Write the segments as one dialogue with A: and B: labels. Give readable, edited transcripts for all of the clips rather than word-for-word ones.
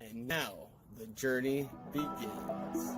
A: And now, the journey begins.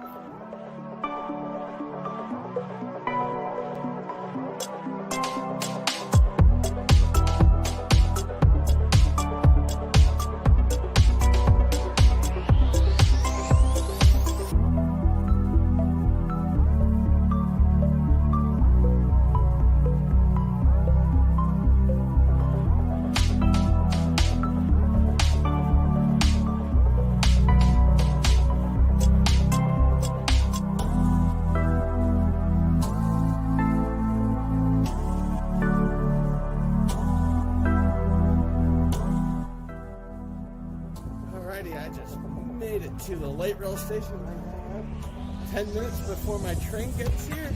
A: I just made it to the light rail station. I have 10 minutes before my train gets here.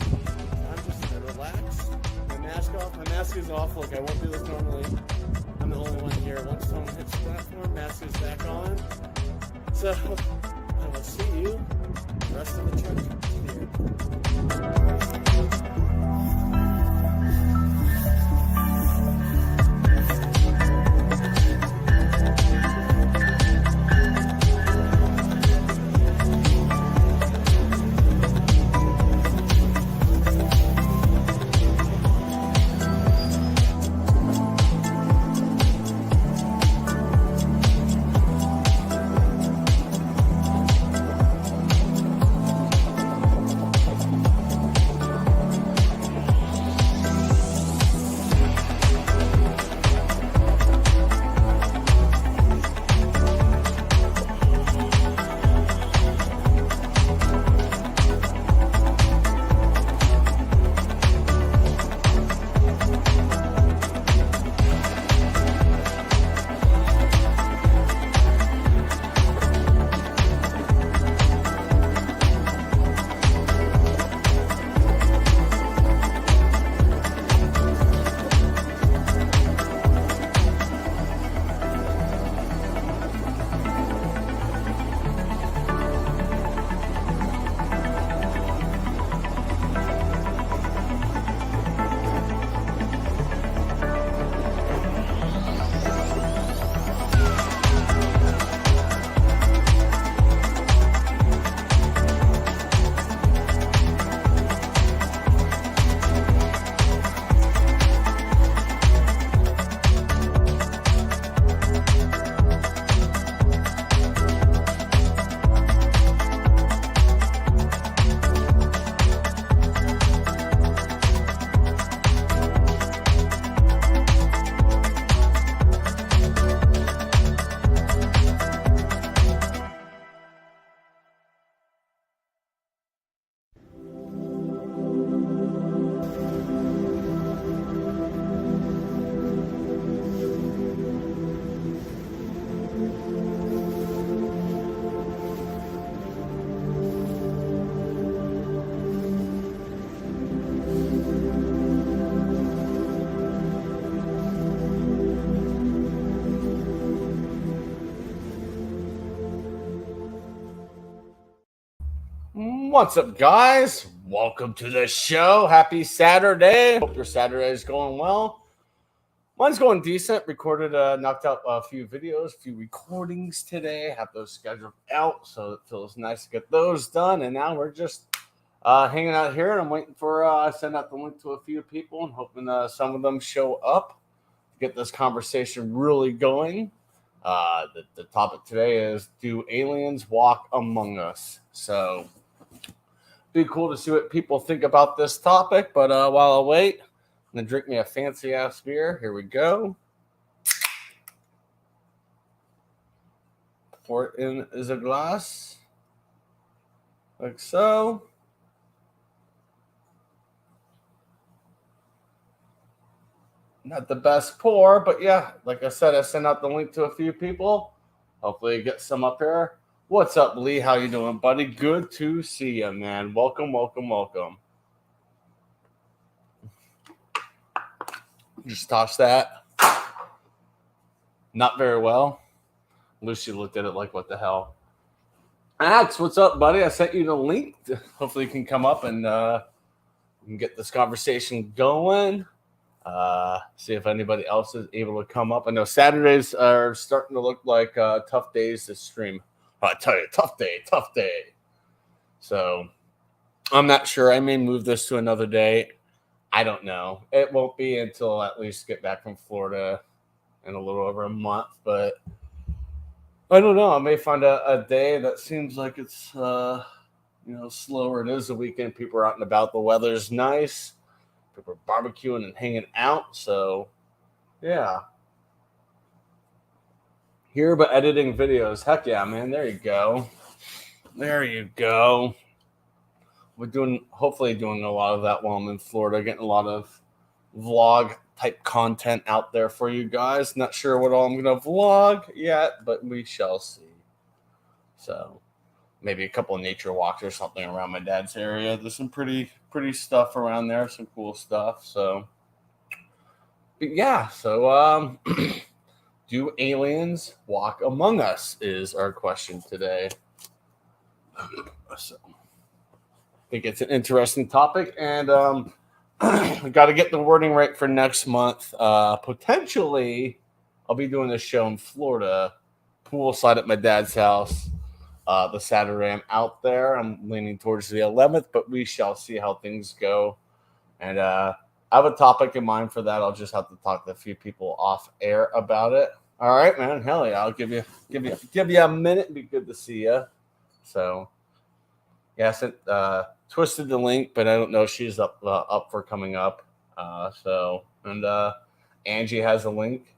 A: I'm just going to relax. My mask off. My mask is off. Look, I won't do this normally. I'm the only one here. Once someone hits the platform, mask is back on. So, I will see you the rest of the trip here. What's up, guys? Welcome to the show. Happy Saturday. Hope your Saturday is going well. Mine's going decent. Knocked out a few videos, a few recordings today. Have those scheduled out, so it feels nice to get those done. And now we're just hanging out here, and I'm waiting for send out the link to a few people and hoping some of them show up to get this conversation really going. The topic today is, do aliens walk among us? So be cool to see what people think about this topic. But while I wait, I'm going to drink me a fancy ass beer. Here we go. Pour it in as a glass. Like so. Not the best pour, but yeah, like I said, I sent out the link to a few people. Hopefully get some up here. What's up, Lee? How you doing, buddy? Good to see you, man. Welcome. Just toss that. Not very well. Lucy looked at it like, what the hell? Axe, what's up, buddy? I sent you the link. Hopefully you can come up and we can get this conversation going. See if anybody else is able to come up. I know Saturdays are starting to look like tough days to stream. I tell you, tough day, tough day. So I'm not sure. I may move this to another day. I don't know. It won't be until at least get back from Florida in a little over a month, but I don't know. I may find a day that seems like it's slower. It is the weekend. People are out and about. The weather's nice. People are barbecuing and hanging out. So yeah. Hear about editing videos. Heck yeah, man. There you go. There you go. We're hopefully doing a lot of that while I'm in Florida, getting a lot of vlog type content out there for you guys. Not sure what all I'm going to vlog yet, but we shall see. So maybe a couple of nature walks or something around my dad's area. There's some pretty stuff around there, some cool stuff. So, but yeah. So, do aliens walk among us? Is our question today. So, I think it's an interesting topic, and I got to get the wording right for next month. Potentially, I'll be doing this show in Florida, poolside at my dad's house. The Saturday I'm out there. I'm leaning towards the 11th, but we shall see how things go. And I have a topic in mind for that. I'll just have to talk to a few people off air about it. All right, man. Hell yeah. I'll give you a minute. It'd be good to see you. So, yeah, I sent Twisted the link, but I don't know if she's up for coming up. And Angie has a link.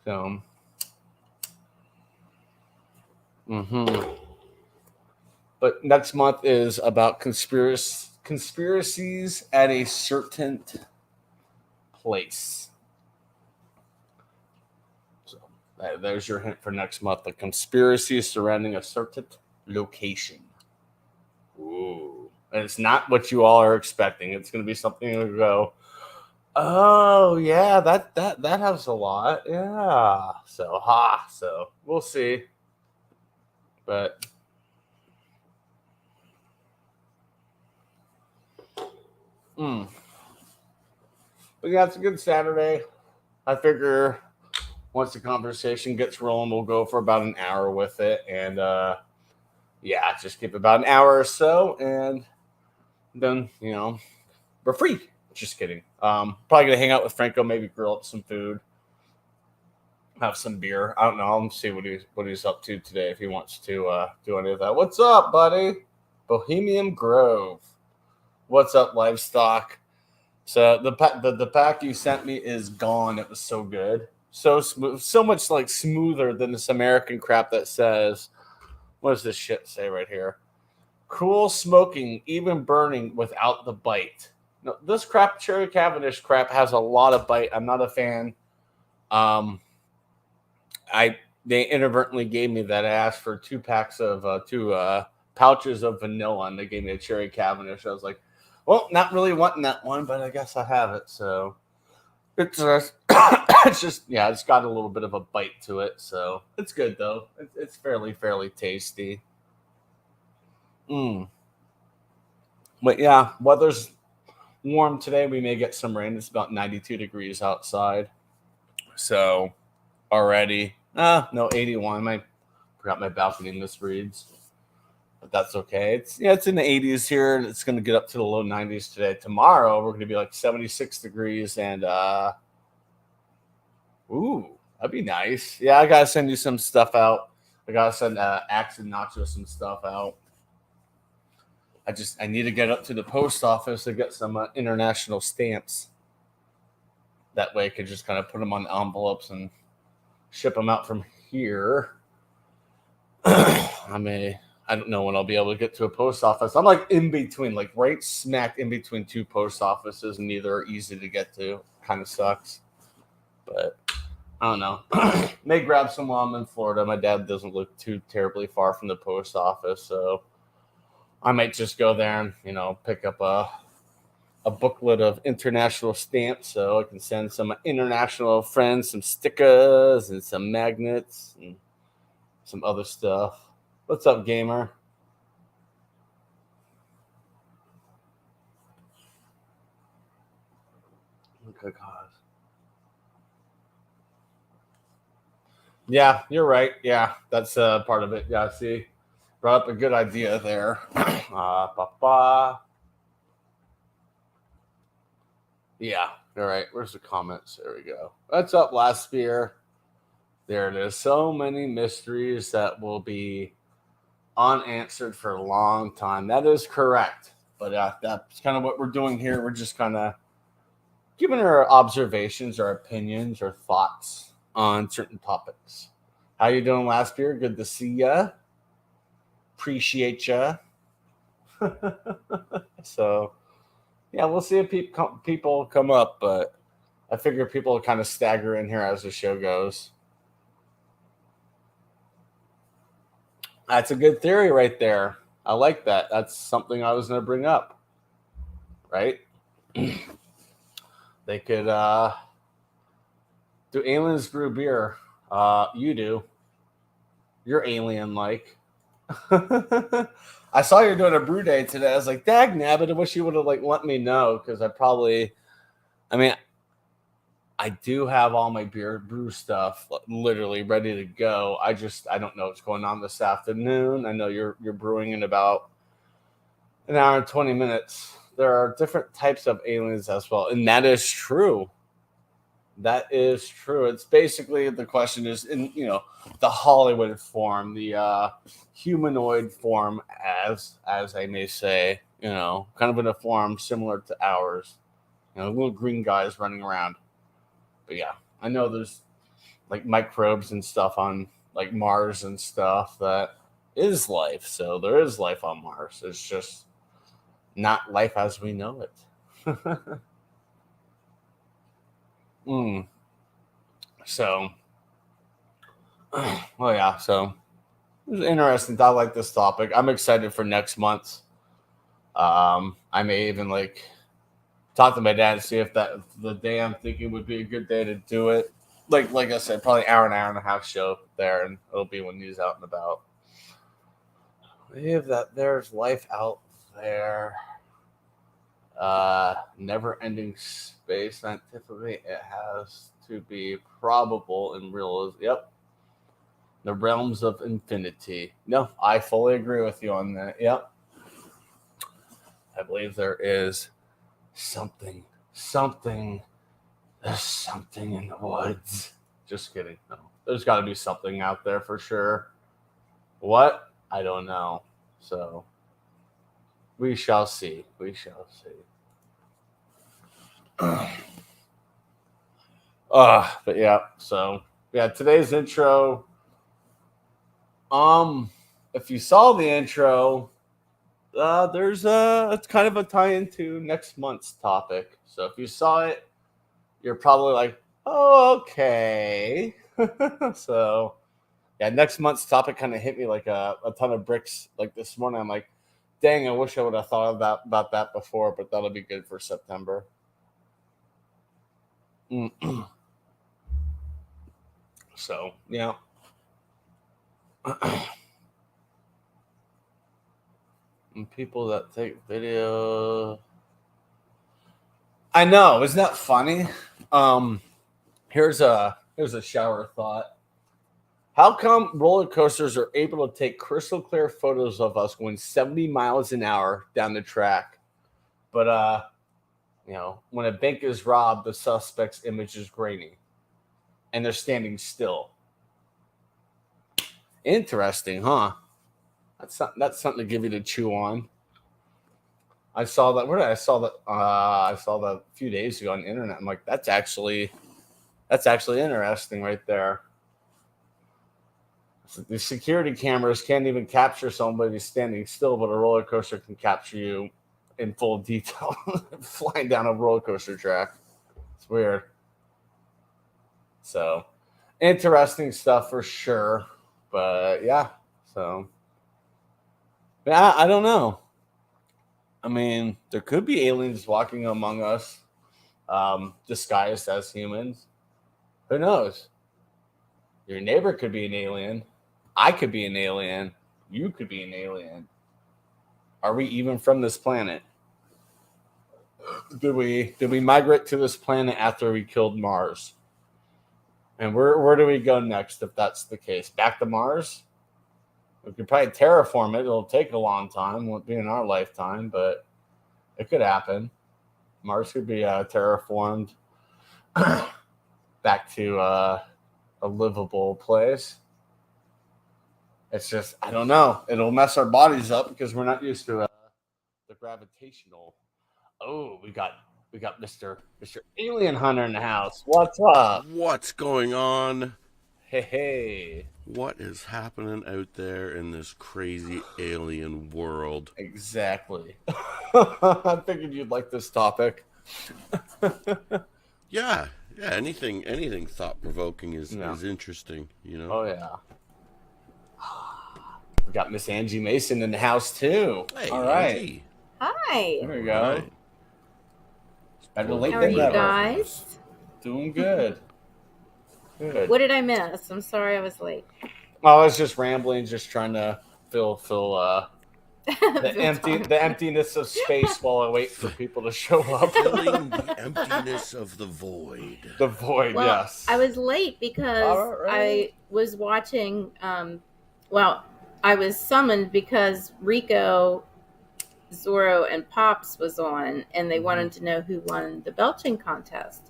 A: So, But next month is about conspiracies at a certain place. So there's your hint for next month: the conspiracy surrounding a certain location. Ooh, and it's not what you all are expecting. It's going to be something to go, oh yeah, that has a lot, yeah. So we'll see, but. But yeah, it's a good Saturday. I figure once the conversation gets rolling, we'll go for about an hour with it. And just keep about an hour or so. And then, we're free. Just kidding. Probably going to hang out with Franco, maybe grill up some food, have some beer. I don't know. I'll see what he's up to today if he wants to do any of that. What's up, buddy? Bohemian Grove. What's up, livestock? So the pack you sent me is gone. It was so good, so smooth, so much like smoother than this American crap that says, what does this shit say right here? Cool smoking, even burning without the bite. No, this crap, Cherry Cavendish crap, has a lot of bite. I'm not a fan. They inadvertently gave me that. I asked for two pouches of vanilla, and they gave me a Cherry Cavendish. I was like, well, not really wanting that one, but I guess I have it. So it's it's just, it's got a little bit of a bite to it. So it's good though. It's fairly tasty. But yeah, weather's warm today. We may get some rain. It's about 92 degrees outside. So already, no, 81. I forgot my balcony misreads. But that's okay. It's in the 80s here, and it's going to get up to the low 90s today. Tomorrow we're going to be like 76 degrees, and that'd be nice. Yeah, I gotta send you some stuff out. I gotta send Axe and Nacho some stuff out. I need to get up to the post office to get some international stamps. That way, I could just kind of put them on envelopes and ship them out from here. I don't know when I'll be able to get to a post office. I'm like in between, like right smack in between two post offices, and neither are easy to get to. Kind of sucks. But I don't know. May grab some while I'm in Florida. My dad doesn't live too terribly far from the post office, so I might just go there and, pick up a booklet of international stamps so I can send some international friends some stickers and some magnets and some other stuff. What's up, gamer? Okay, God. Yeah, you're right. Yeah, that's part of it. Yeah, see, brought up a good idea there. Ba-ba. Yeah, all right. Where's the comments? There we go. What's up, last spear? There it is. So many mysteries that will be unanswered for a long time. That is correct. But that's kind of what we're doing here. We're just kind of giving our observations, our opinions, our thoughts on certain topics. How you doing, last year? Good to see ya. Appreciate ya. So yeah, we'll see if people come up, but I figure people will kind of stagger in here as the show goes. That's a good theory right there. I like that. That's something I was going to bring up. Right? They could do aliens brew beer. You do. You're alien like. I saw you're doing a brew day today. I was like, dag nabbit, I wish you would have like let me know because I mean, I do have all my beer brew stuff literally ready to go. I don't know what's going on this afternoon. I know you're brewing in about an hour and 20 minutes. There are different types of aliens as well, and that is true. That is true. It's basically the question is in the Hollywood form, the humanoid form, as I may say, kind of in a form similar to ours. Little green guys running around. But yeah, I know there's like microbes and stuff on like Mars and stuff that is life. So there is life on Mars. It's just not life as we know it. mm. So, well, yeah. So it was interesting. I like this topic. I'm excited for next month. I may even like talk to my dad and see if the day I'm thinking would be a good day to do it. Like I said, probably an hour and a half show there, and it'll be when he's out and about. Believe that there's life out there. Never ending space. Scientifically, it has to be probable in real. Yep. The realms of infinity. No, I fully agree with you on that. Yep. I believe there is something, something, there's something in the woods. Just kidding. No, there's got to be something out there for sure. What? I don't know. So we shall see. We shall see. But yeah. So yeah, today's intro. If you saw the intro, there's it's kind of a tie into next month's topic. So if you saw it, you're probably like, oh, okay. So yeah, next month's topic kind of hit me like a ton of bricks. Like this morning, I'm like, dang, I wish I would have thought about that before, but that'll be good for September. So yeah. And people that take video, I know, isn't that funny? Um, here's a shower thought. How come roller coasters are able to take crystal clear photos of us going 70 miles an hour down the track, but when a bank is robbed, the suspect's image is grainy, and they're standing still. Interesting, huh? That's something to give you to chew on. I saw that. Where did I saw that? I saw that a few days ago on the internet. I'm like, that's actually interesting right there. So the security cameras can't even capture somebody standing still, but a roller coaster can capture you in full detail flying down a roller coaster track. It's weird. So interesting stuff for sure. But yeah, so yeah, I don't know. I mean, there could be aliens walking among us, disguised as humans. Who knows? Your neighbor could be an alien. I could be an alien. You could be an alien. Are we even from this planet? Did we migrate to this planet after we killed Mars? And where do we go next if that's the case? Back to Mars? We could probably terraform it. It'll take a long time. Won't be in our lifetime, but it could happen. Mars could be terraformed back to a livable place. It's just, I don't know. It'll mess our bodies up because we're not used to the gravitational. Oh, we got Mr. Alien Hunter in the house. What's up?
B: What's going on?
A: Hey.
B: What is happening out there in this crazy alien world?
A: Exactly. I figured you'd like this topic.
B: Yeah. Anything thought-provoking is interesting, you know?
A: Oh, yeah. We got Miss Angie Mason in the house, too.
B: Hey,
A: all right.
B: Angie.
C: Hi.
A: There we go.
B: Right.
A: Better late
C: How are
A: than
C: you
A: never.
C: guys?
A: Doing good. Good.
C: What did I miss? I'm sorry I was late.
A: I was just rambling, just trying to fill the emptiness of space while I wait for people to show up.
B: Filling the emptiness of the void.
A: The void,
C: Well,
A: yes.
C: I was late because I was watching. I was summoned because Rico, Zorro, and Pops was on, and they wanted to know who won the belching contest.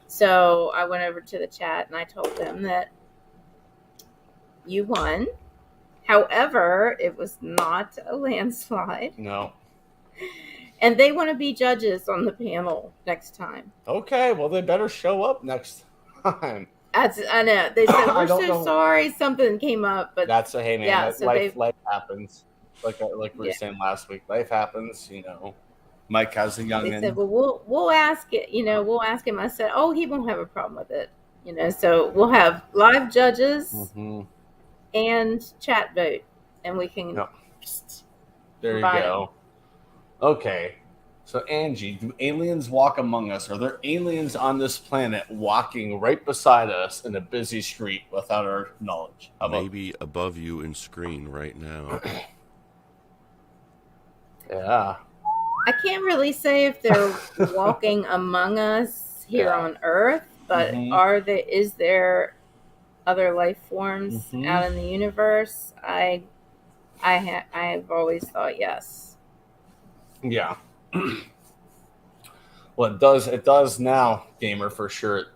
C: So I went over to the chat and I told them that you won. However, it was not a landslide.
A: No.
C: And they want to be judges on the panel next time.
A: Okay, well, they better show up next time.
C: I know. They said, we're so sorry something came up. But
A: that's a, hey, man,
C: yeah, so
A: life happens. Like we were saying last week, life happens, you know. Mike has a youngin'.
C: They said, well, we'll ask it. We'll ask him. I said, he won't have a problem with it. So we'll have live judges and chat vote, and we can.
A: Yep. There you go. Okay, so Angie, do aliens walk among us? Are there aliens on this planet walking right beside us in a busy street without our knowledge?
B: Maybe above you in screen right now.
A: Yeah.
C: I can't really say if they're walking among us here on Earth, but is there other life forms out in the universe? I've always thought yes.
A: Yeah. Well, it does now, gamer, for sure.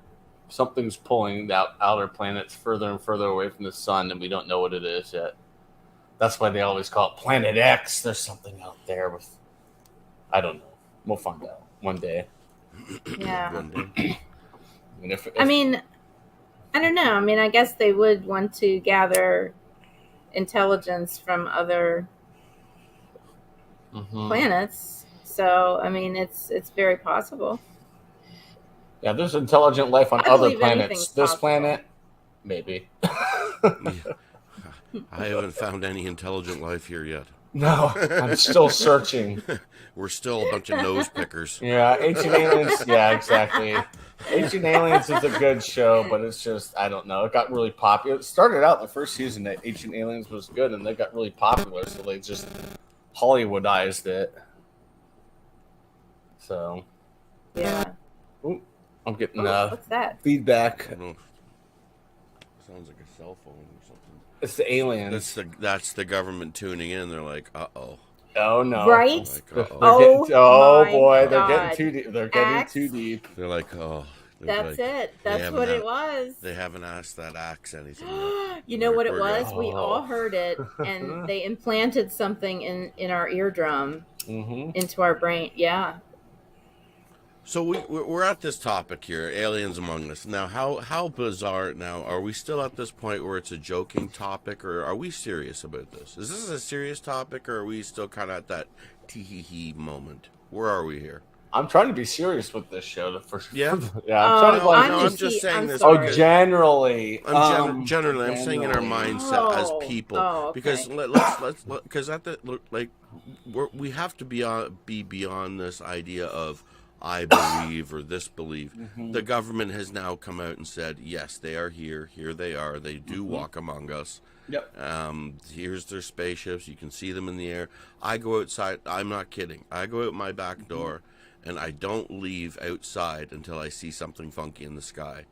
A: Something's pulling out outer planets further and further away from the sun, and we don't know what it is yet. That's why they always call it Planet X. There's something out there with, I don't know. We'll find out one day.
C: Yeah.
A: And
C: I don't know. I guess they would want to gather intelligence from other planets. So, it's very possible.
A: Yeah, there's intelligent life on other planets. This planet, maybe.
B: I haven't found any intelligent life here yet.
A: No, I'm still searching.
B: We're still a bunch of nose pickers.
A: Yeah, Ancient Aliens. Yeah, exactly. Ancient Aliens is a good show, but it's just, I don't know. It got really popular. It started out the first season that Ancient Aliens was good, and they got really popular, so they just Hollywoodized it. So.
C: Yeah.
A: Ooh, I'm getting
C: what's that?
A: Feedback.
B: I don't know. Sounds like a cell phone or something.
A: It's the aliens.
B: That's the government tuning in. They're like, uh-oh.
A: Oh no!
C: Right?
B: Like, uh-oh.
A: Boy, they're
C: God.
A: getting too deep. They're getting
C: Axe?
A: too deep.
B: They're like, oh.
C: That's it. That's what it was.
B: They haven't asked that axe anything.
C: You know what it was?
A: good.
C: We all heard it, and they implanted something in our eardrum, into our brain. Yeah.
B: So we're at this topic here, aliens among us. Now, how bizarre now? Are we still at this point where it's a joking topic, or are we serious about this? Is this a serious topic, or are we still kind of at that tee-hee-hee moment? Where are we here?
A: I'm trying to be serious with this show.
B: Yeah?
A: Yeah, I'm trying to
B: I'm just saying this.
A: generally.
B: Generally, I'm saying in our mindset as people.
C: Okay.
B: Because because at the, like, we have to be beyond this idea of I believe or this belief. The government has now come out and said, yes, they are here. Here they are. They do walk among us.
A: Yep.
B: Here's their spaceships. You can see them in the air. I go outside. I'm not kidding. I go out my back door, and I don't leave outside until I see something funky in the sky.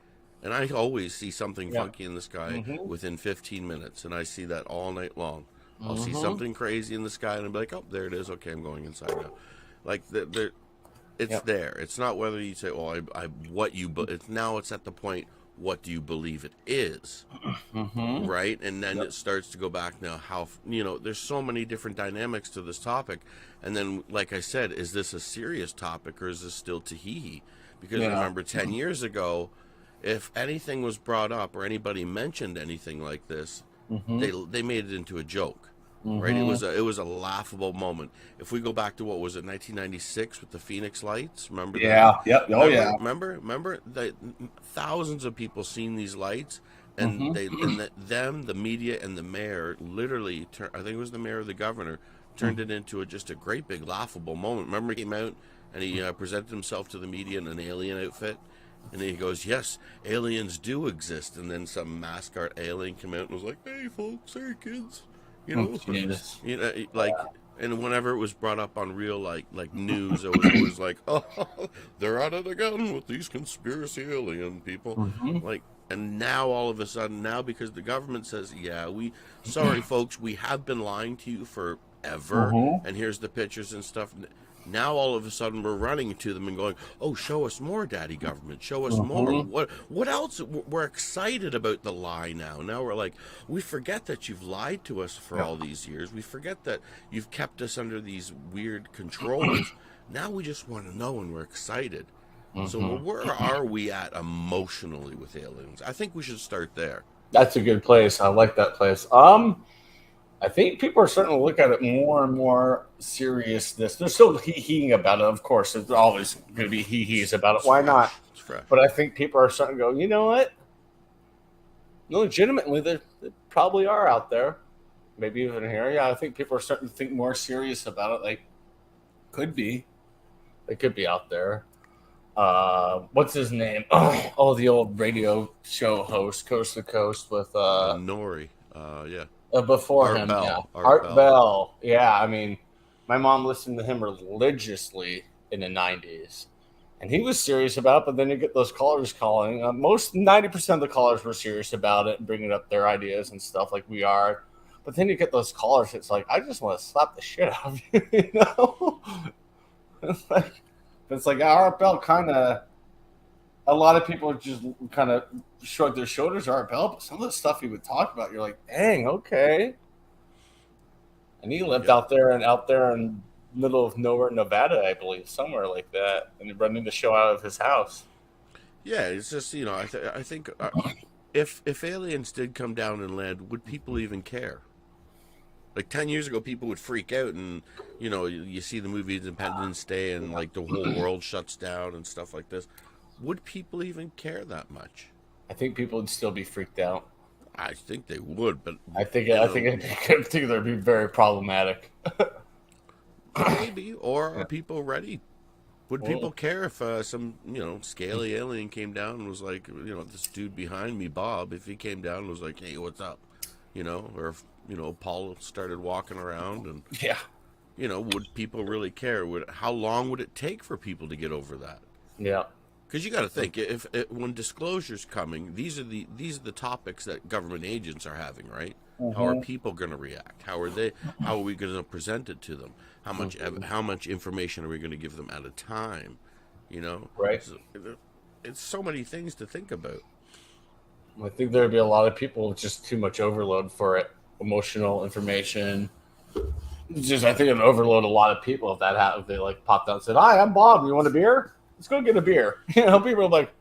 B: And I always see something
A: Yeah.
B: funky in the sky
A: Mhm.
B: within 15 minutes, and I see that all night long. I'll see
A: Mhm.
B: something crazy in the sky, and I'll be like, "Oh, there it is. Okay, I'm going inside now." Like it's
A: Yep.
B: there. It's not whether you say, "Oh, what you." It's now. It's at the point. What do you believe it is?
A: Mhm.
B: Right, and then
A: Yep.
B: it starts to go back now. How there's so many different dynamics to this topic, and then, like I said, is this a serious topic or is this still tee-hee? Because
A: Yeah.
B: remember, 10 years ago, if anything was brought up or anybody mentioned anything like this,
A: Mhm.
B: they made it into a joke, right?
A: Mhm.
B: It was a laughable moment. If we go back to what was it, 1996 with the Phoenix Lights, remember that?
A: Yeah. Yep. Oh
B: Remember,
A: yeah.
B: remember that thousands of people seen these lights, and
A: Mhm.
B: the media and the mayor literally, I think it was the mayor or the governor, turned it into just a great big laughable moment. Remember, he came out and he presented himself to the media in an alien outfit. And he goes, "Yes, aliens do exist." And then some mascot alien came out and was like, "Hey, folks, hey, kids," you know,
A: Jesus.
B: like. And whenever it was brought up on real like news, it was always like, "Oh, they're at it again with these conspiracy alien people."
A: Mhm.
B: Like, and now all of a sudden, now because the government says, "Yeah, sorry, folks, we have been lying to you forever,"
A: Mhm.
B: and here's the pictures and stuff. Now all of a sudden we're running to them and going, "Oh, show us more, Daddy Government. Show us more.
A: Mhm.
B: What else?" We're excited about the lie now. Now we're like, we forget that you've lied to us for
A: Yep.
B: all these years. We forget that you've kept us under these weird controls. Now we just want to know, and we're excited. So
A: Mhm.
B: where are we at emotionally with aliens? I think we should start there.
A: That's a good place. I like that place. I think people are starting to look at it more and more seriousness. They're still hee-heeing about it, of course. There's always going to be hee-hees about it.
B: It's
A: Why not?
B: fresh. It's fresh.
A: But I think people are starting to go, you know what? Legitimately, they probably are out there. Maybe even here. Yeah, I think people are starting to think more serious about it. Like, could be. They could be out there. What's his name? Oh, the old radio show host, Coast to Coast, with
B: Nori. Yeah.
A: before
B: Art
A: him, yeah,
B: Bell. Art
A: Art
B: Bell.
A: Bell. Yeah, I mean, my mom listened to him religiously in the '90s, and he was serious about it. But then you get those callers calling. Most 90% of the callers were serious about it and bringing up their ideas and stuff like we are. But then you get those callers. It's like I just want to slap the shit out of you, you know. It's like Art Bell kind of. A lot of people just kind of shrug their shoulders at Art Bell, but some of the stuff he would talk about, you're like, dang, okay. And he lived
B: Yep.
A: out there in middle of nowhere, Nevada, I believe, somewhere like that, and he running the show out of his house.
B: Yeah, it's just I think if aliens did come down and land, would people even care? Like 10 years ago, people would freak out, and you see the movie Independence Day, and like the whole world shuts down and stuff like this. Would people even care that much?
A: I think people would still be freaked out.
B: I think they would, but
A: I think
B: you
A: I
B: know,
A: think in particular it'd be very problematic.
B: maybe. Or are people ready? Would people
A: Well,
B: care if some scaly alien came down and was like, this dude behind me, Bob, if he came down and was like, "Hey, what's up?" Or if Paul started walking around, and
A: yeah,
B: would people really care? How long would it take for people to get over that?
A: yeah.
B: Because you got to think, if when disclosure's coming, these are the topics that government agents are having, right? How are
A: Mm-hmm.
B: people going to react? How are we going to present it to them? How much information are we going to give them at a time?
A: Right.
B: So, it's so many things to think about.
A: I think there'd be a lot of people with just too much overload for it. Emotional information. I think it'd overload a lot of people if that happened. If they like popped out and said, "Hi, I'm Bob. You want a beer? Let's go get a beer." People are like,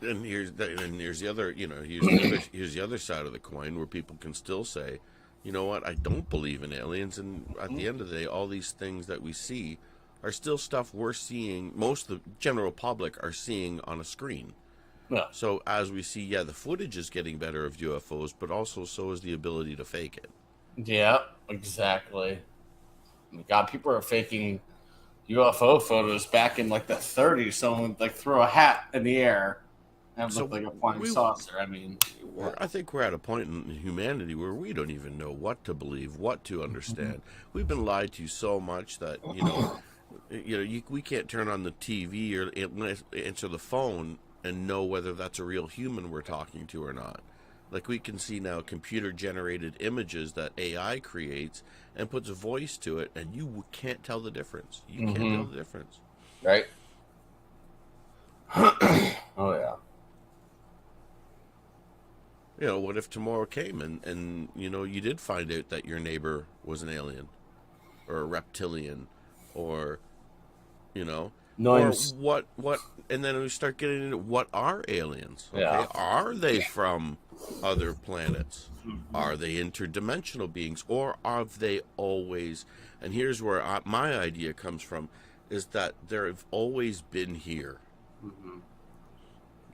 B: And here's the other, here's the other side of the coin where people can still say, "You know what? I don't believe in aliens." And at the end of the day, all these things that we see are still stuff we're seeing. Most of the general public are seeing on a screen.
A: "No,
B: So as we see, yeah, the footage is getting better of UFOs, but also so is the ability to fake it.
A: yeah, exactly." God, people are faking UFO photos back in like the '30s. Someone would like throw a hat in the air and
B: So
A: look like a flying
B: we,
A: saucer. I mean,
B: I think we're at a point in humanity where we don't even know what to believe, what to understand. We've been lied to so much that we can't turn on the TV or answer the phone and know whether that's a real human we're talking to or not. Like we can see now computer-generated images that AI creates and puts a voice to it, and you can't tell the difference. You can't tell the difference.
A: Right? Oh, yeah.
B: You know, what if tomorrow came and you know, you did find out that your neighbor was an alien or a reptilian or, you know, or what, and then we start getting into what are aliens? Okay,
A: Yeah.
B: are they from other planets? Are they interdimensional beings, or have they always? And here's where my idea comes from: is that they've always been here,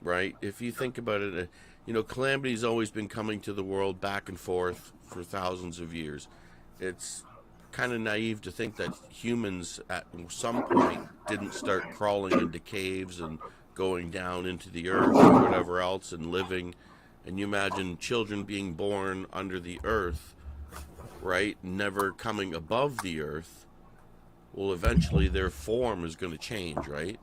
B: right? If you think about it, you know, calamity's always been coming to the world back and forth for thousands of years. It's kind of naive to think that humans at some point didn't start crawling into caves and going down into the earth or whatever else and living. And you imagine children being born under the earth, right? Never coming above the earth. Well, eventually their form is going to change, right?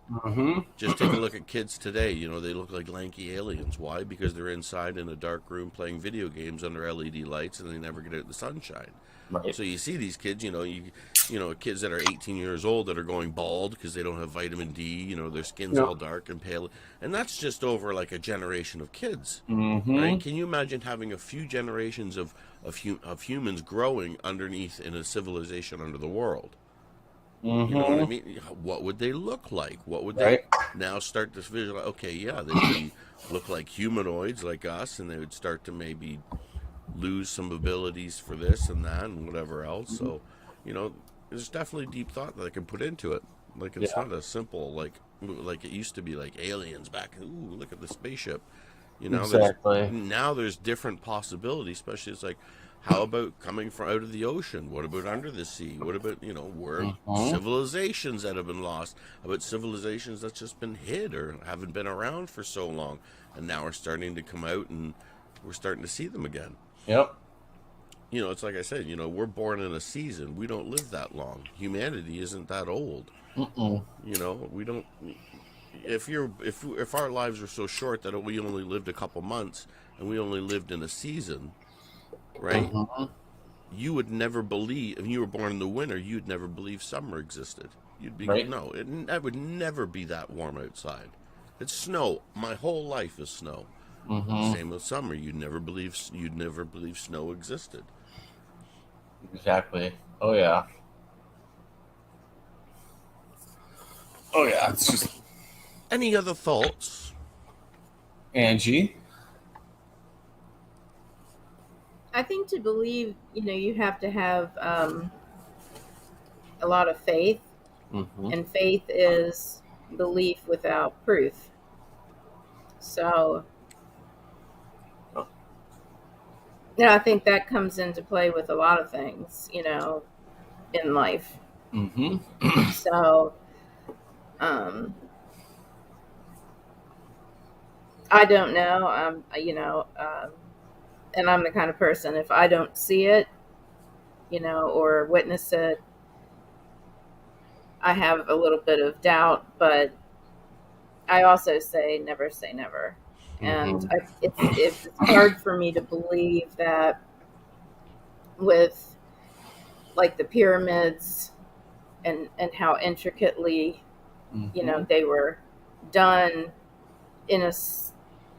B: Just take a look at kids today. You know, they look like lanky aliens. Why? Because they're inside in a dark room playing video games under LED lights and they never get out in the sunshine. Right. So you see these kids, you know, kids that are 18 years old that are going bald because they don't have vitamin D. You know, their skin's all dark and pale, and that's just over like a generation of kids, right? Can you imagine having a few generations of humans growing underneath in a civilization under the world? You know what I mean? What would they look like? What would they now start to visualize? Okay, yeah, they would look like humanoids like us, and they would start to maybe lose some abilities for this and that and whatever else. So, you know, there's definitely deep thought that I can put into it. Like it's not a simple like it used to be, like aliens back. Ooh, look at the spaceship. You know, there's different possibilities. Especially, it's like, how about coming from out of the ocean? What about under the sea? What about, you know, where civilizations that have been lost? How about civilizations that's just been hid or haven't been around for so long, and now are starting to come out and we're starting to see them again. Yep. You know, it's like I said, you know, we're born in a season. We don't live that long. Humanity isn't that old. You know, we don't. If our lives are so short that we only lived a couple months and we only lived in a season, right? You would never believe, if you were born in the winter, you'd never believe summer existed. You'd be no, it would never be that warm outside. It's snow. My whole life is snow. Same with summer. You'd never believe snow existed.
A: Exactly. Oh yeah. Oh yeah. It's just.
B: Any other thoughts,
A: Angie?
C: I think to believe, you know, you have to have a lot of faith, and faith is belief without proof. So, yeah, I think that comes into play with a lot of things, you know, in life. So, I don't know. You know, and I'm the kind of person, if I don't see it, you know, or witness it, I have a little bit of doubt, but I also say never. And it's hard for me to believe that with like the pyramids and how intricately, you know, they were done in a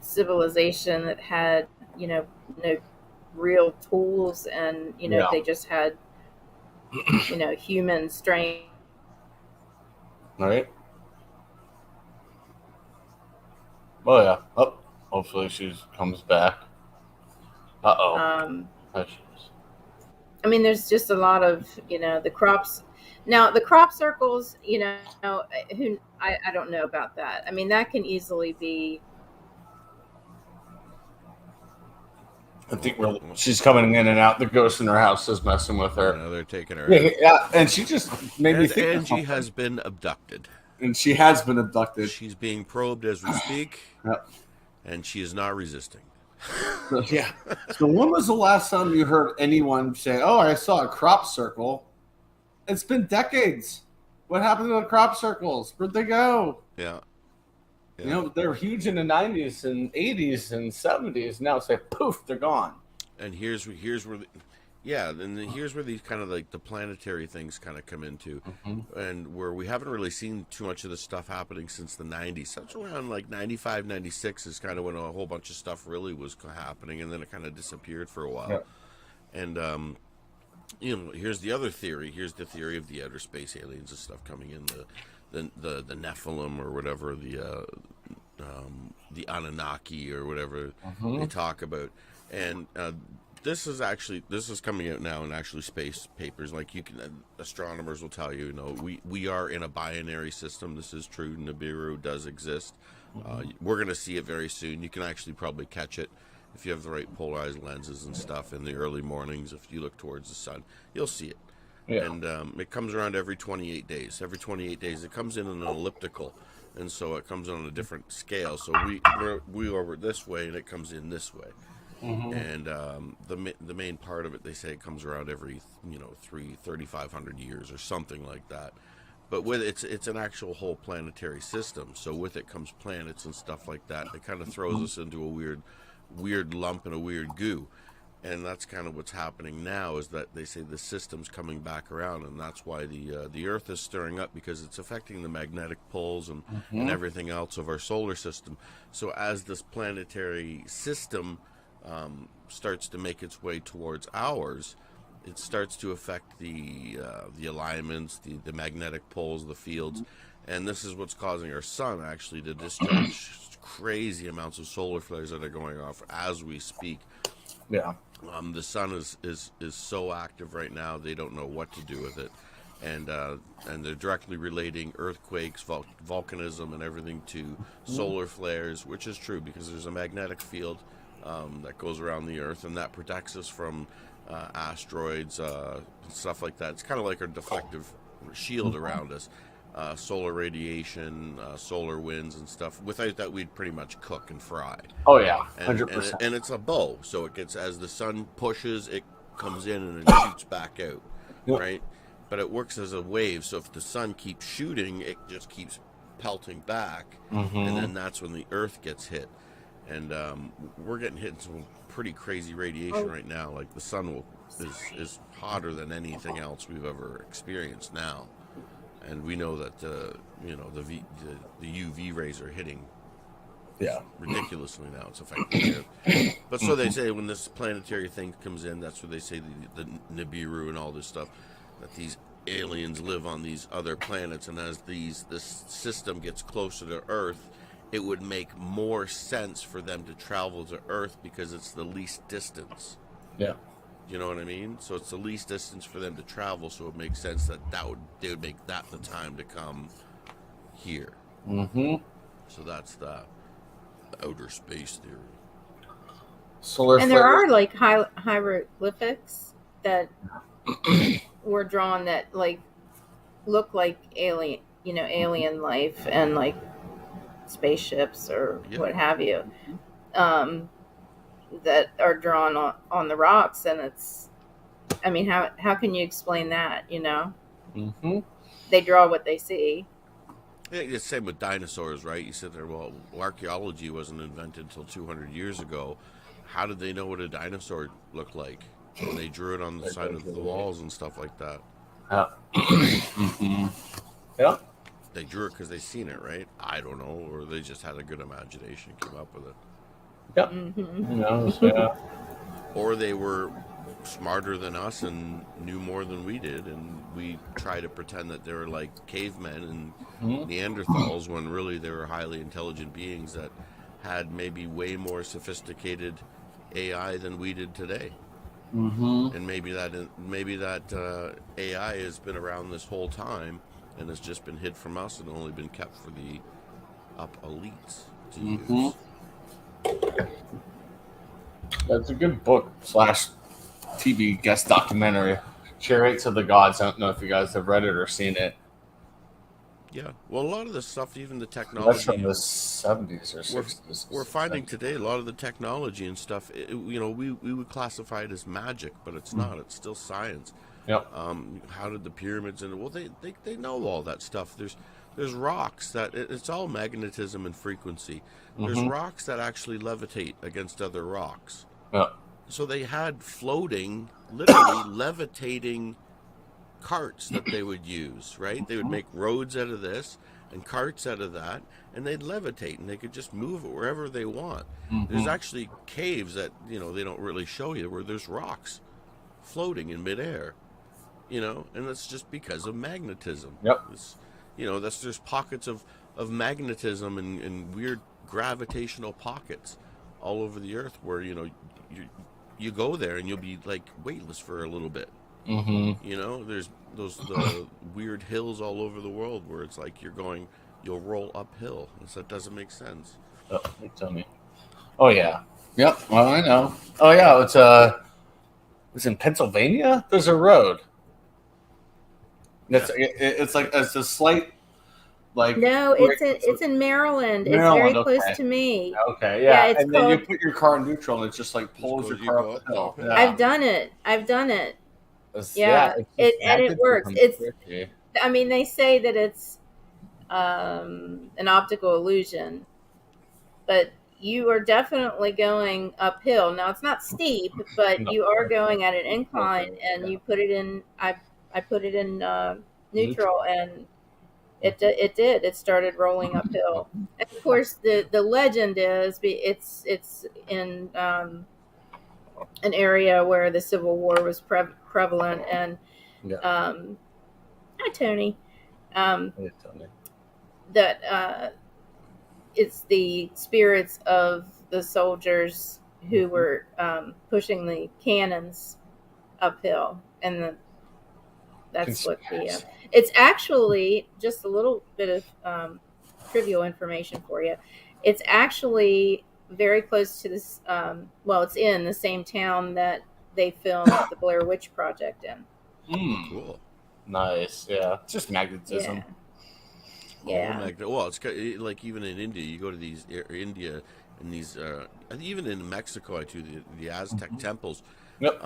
C: civilization that had, you know, no real tools, and, you know, they just had, you know, human strength.
A: Right. Oh yeah. Oh, hopefully she comes back.
C: I mean, there's just a lot of, you know, the crops. Now, the crop circles, you know, I don't know about that. I mean, that can easily be.
A: I think she's coming in and out. The ghost in her house is messing with her.
B: Yeah, they're taking her.
A: Yeah, and she just made me think.
B: Angie has been abducted.
A: And she has been abducted.
B: She's being probed as we speak.
A: Yep.
B: And she is not resisting.
A: Yeah. So when was the last time you heard anyone say, "Oh, I saw a crop circle"? It's been decades. What happened to the crop circles? Where'd they go?
B: Yeah.
A: You know, they're huge in the 90s and 80s and 70s. Now it's like, poof, they're gone.
B: And here's where here's where these kind of like the planetary things kind of come into, and where we haven't really seen too much of this stuff happening since the 90s. Such around like 95, 96 is kind of when a whole bunch of stuff really was happening, and then it kind of disappeared for a while.
A: Yeah.
B: And you know, here's the other theory. Here's the theory of the outer space aliens and stuff coming in, the Nephilim or whatever, the Anunnaki or whatever they talk about. And this is coming out now in actually space papers. Like astronomers will tell you, you know, we are in a binary system. This is true. Nibiru does exist. We're going to see it very soon. You can actually probably catch it if you have the right polarized lenses and stuff in the early mornings. If you look towards the sun, you'll see it. Yeah. And it comes around every 28 days. Every 28 days, it comes in an elliptical, and so it comes on a different scale. So we orbit this way, and it comes in this way. And the main part of it, they say it comes around every 3,500 years or something like that. But with it's an actual whole planetary system. So with it comes planets and stuff like that. It kind of throws us into a weird lump and a weird goo. And that's kind of what's happening now, is that they say the system's coming back around, and that's why the Earth is stirring up, because it's affecting the magnetic poles and everything else of our solar system. So as this planetary system starts to make its way towards ours, it starts to affect the alignments, the magnetic poles, the fields, and this is what's causing our sun actually to discharge crazy amounts of solar flares that are going off as we speak.
A: Yeah.
B: The sun is so active right now, they don't know what to do with it, and they're directly relating earthquakes, volcanism, and everything to solar flares, which is true because there's a magnetic field that goes around the Earth, and that protects us from asteroids, stuff like that. It's kind of like a deflective shield around us. Solar radiation, solar winds and stuff. Without that, we'd pretty much cook and fry.
A: Oh yeah, 100%.
B: And it's a bow, so it gets, as the sun pushes, it comes in and it shoots back out, right? But it works as a wave, so if the sun keeps shooting, it just keeps pelting back, and then that's when the Earth gets hit. And we're getting hit in some pretty crazy radiation right now. Like the sun is hotter than anything else we've ever experienced now. And we know that the UV rays are hitting ridiculously now. It's affecting it. But so they say when this planetary thing comes in, that's what they say, the Nibiru and all this stuff, that these aliens live on these other planets, and as this system gets closer to Earth, it would make more sense for them to travel to Earth because it's the least distance. Yeah. You know what I mean? So it's the least distance for them to travel, so it makes sense that they would make that the time to come here. So that's the outer space theory.
C: And there are like hieroglyphics that were drawn that like look like alien life and like spaceships or what have you. That are drawn on the rocks, and it's, I mean, how can you explain that, you know? They draw what they see.
B: Yeah, it's the same with dinosaurs, right? You sit there, well, archaeology wasn't invented until 200 years ago. How did they know what a dinosaur looked like? And they drew it on the side of the walls and stuff like that.
A: Yeah.
B: They drew it because they seen it, right? I don't know, or they just had a good imagination and came up with it.
A: Yeah.
B: Or they were smarter than us and knew more than we did, and we try to pretend that they were like cavemen and Neanderthals, when really they were highly intelligent beings that had maybe way more sophisticated AI than we did today. And maybe that AI has been around this whole time and has just been hid from us and only been kept for the up elites to use.
A: That's a good book / TV guest documentary. Chariots of the Gods. I don't know if you guys have read it or seen it.
B: Yeah, well, a lot of the stuff, even the technology,
A: that's from the 70s or 60s.
B: We're finding today a lot of the technology and stuff. We would classify it as magic, but it's not. It's still science.
A: Yep.
B: How did the pyramids and they know all that stuff. There's There's rocks that it's all magnetism and frequency. There's rocks that actually levitate against other rocks.
A: Yeah.
B: So they had floating, literally levitating carts that they would use, right? They would make roads out of this and carts out of that, and they'd levitate, and they could just move it wherever they want. There's actually caves that, they don't really show you, where there's rocks floating in midair, and that's just because of magnetism.
A: Yep.
B: There's pockets of magnetism and weird gravitational pockets all over the earth where, you go there and you'll be like weightless for a little bit. There's the weird hills all over the world where it's like you'll roll uphill. So that doesn't make sense.
A: Oh, you tell me. Oh yeah. Yep. Well, I know. Oh yeah. It's in Pennsylvania. There's a road. It's a slight
C: no, it's in Maryland. It's very close to me.
A: Okay, yeah.
C: It's
A: and then you put your car in neutral, and it just pulls your car up the hill. Yeah.
C: I've done it. And it works. I mean, they say that it's an optical illusion, but you are definitely going uphill. Now it's not steep, but you are going at an incline, and you put it in. I put it in neutral, and it did. It started rolling uphill. And of course, the legend is it's in an area where the Civil War was prevalent, and hi Tony, that it's the spirits of the soldiers who were pushing the cannons uphill, and that's what it's actually, just a little bit of trivial information for you. It's actually very close to this. It's in the same town that they filmed the Blair Witch Project in.
B: Cool.
A: Nice. Yeah. It's just magnetism.
C: Yeah.
B: It's like even in India, you go to these India and these, even in Mexico, the Aztec temples.
A: Yep.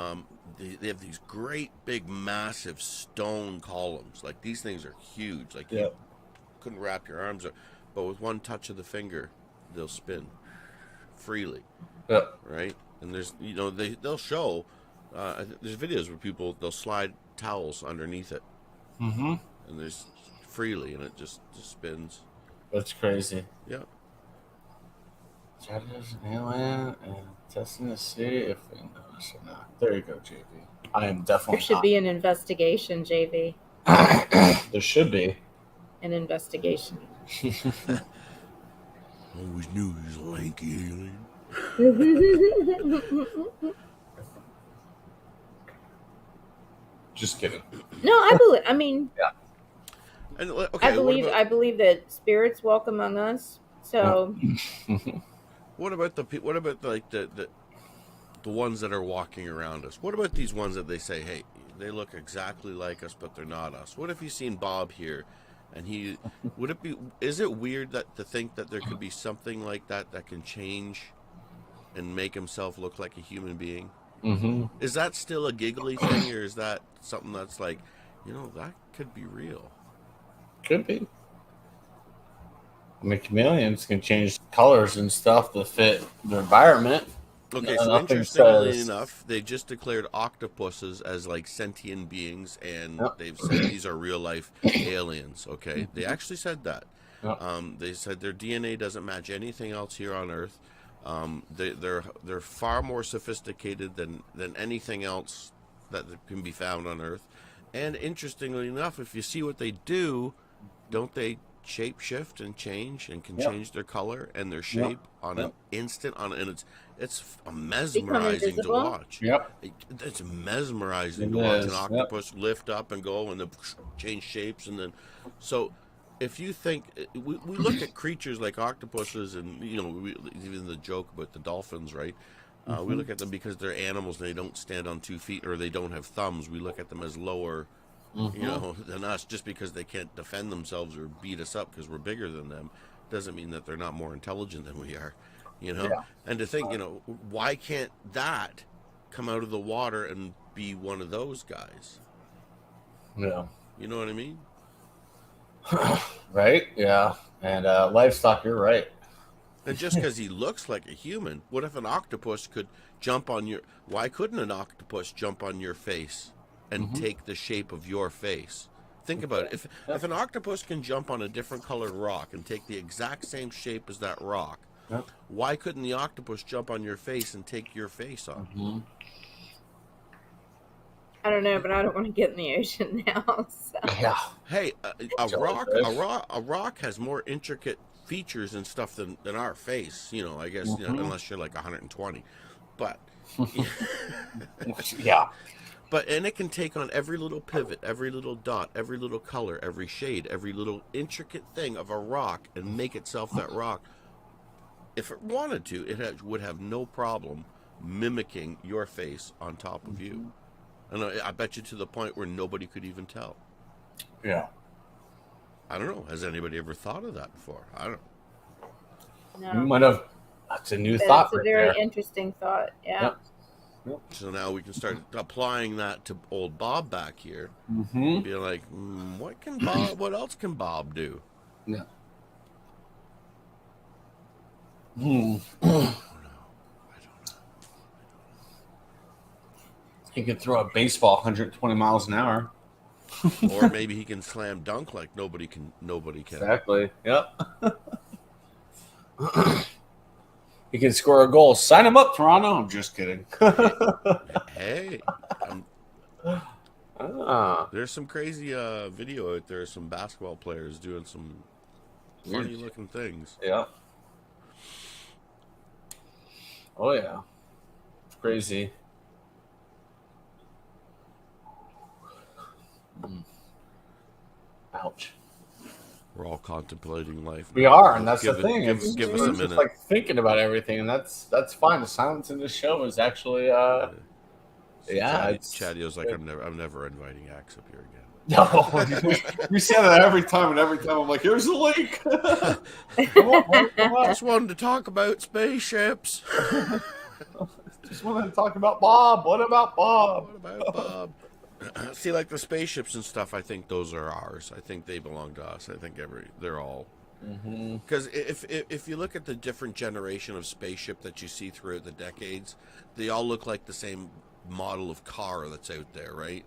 B: They have these great, big, massive stone columns. Like, these things are huge. Like, you couldn't wrap your arms around. But with one touch of the finger, they'll spin freely.
A: Yep.
B: Right? And there's, they'll show, there's videos where they'll slide towels underneath it. And there's freely, and it just spins.
A: That's crazy.
B: Yeah.
A: Chadeo's an alien and testing to see if they know us or not. There you go, JV. I am definitely.
C: There should be an investigation, JV.
A: There should be
C: an investigation.
B: Always knew he was a lanky alien.
A: Just kidding.
C: No, I believe. I mean,
A: yeah.
B: And, okay,
C: I believe that spirits walk among us. So.
B: What about the ones that are walking around us? What about these ones that they say, hey, they look exactly like us, but they're not us? What if you seen Bob here, and is it weird to think that there could be something like that can change and make himself look like a human being? Is that still a giggly thing, or is that something that's like, that could be real?
A: Could be. I mean, chameleons can change colors and stuff to fit their environment.
B: Okay, so interestingly enough, they just declared octopuses as like sentient beings, and they've said these are real life aliens. Okay, they actually said that. They said their DNA doesn't match anything else here on Earth. They're far more sophisticated than anything else that can be found on Earth. And interestingly enough, if you see what they do, don't they shape shift and change and can change their color and their shape on an instant, and it's mesmerizing to watch. It's mesmerizing to watch an octopus lift up and go and then change shapes, and then so if you think we look at creatures like octopuses, and even the joke about the dolphins, right? We look at them because they're animals and they don't stand on 2 feet, or they don't have thumbs. We look at them as lower than us, just because they can't defend themselves or beat us up because we're bigger than them. Doesn't mean that they're not more intelligent than we are, And to think, why can't that come out of the water and be one of those guys?
A: Yeah.
B: You know what I mean?
A: Right? Yeah. And livestock, you're right.
B: And just because he looks like a human, what if an octopus could jump on your... Why couldn't an octopus jump on your face and take the shape of your face? Think about it. If an octopus can jump on a different colored rock and take the exact same shape as that rock, why couldn't the octopus jump on your face and take your face on?
C: I don't know, but I don't want to get in the ocean now. So.
A: Yeah.
B: Hey, a rock has more intricate features and stuff than our face. You know, I guess unless you're like 120, but
A: yeah.
B: And it can take on every little pivot, every little dot, every little color, every shade, every little intricate thing of a rock and make itself that rock. If it wanted to, would have no problem mimicking your face on top of you. And I bet you to the point where nobody could even tell.
A: Yeah.
B: I don't know. Has anybody ever thought of that before? I don't know.
C: No.
A: You might have. That's a new thought.
C: It's a very interesting thought. Yeah.
A: Yep.
B: So now we can start applying that to old Bob back here. Be like, what else can Bob do?
A: Yeah.
B: I don't know.
A: He could throw a baseball 120 miles an hour.
B: Or maybe he can slam dunk like nobody can.
A: Exactly. Yep. He can score a goal. Sign him up, Toronto. I'm just kidding.
B: Hey. There's some crazy video out there. Some basketball players doing some funny looking things.
A: Yeah. Oh yeah. It's crazy. Ouch.
B: We're all contemplating life.
A: We are, and that's the thing.
B: Give us a minute.
A: Just like thinking about everything, and that's fine. The silence in this show is actually,
B: Chadeo's like, I'm never inviting Axe up here again.
A: No, you say that every time, and every time I'm like, here's the link. Come on.
B: Just wanted to talk about spaceships.
A: Just wanted to talk about Bob. What about Bob?
B: See, like the spaceships and stuff, I think those are ours. I think they belong to us. I think they're all. Because if you look at the different generation of spaceship that you see throughout the decades, they all look like the same model of car that's out there, right?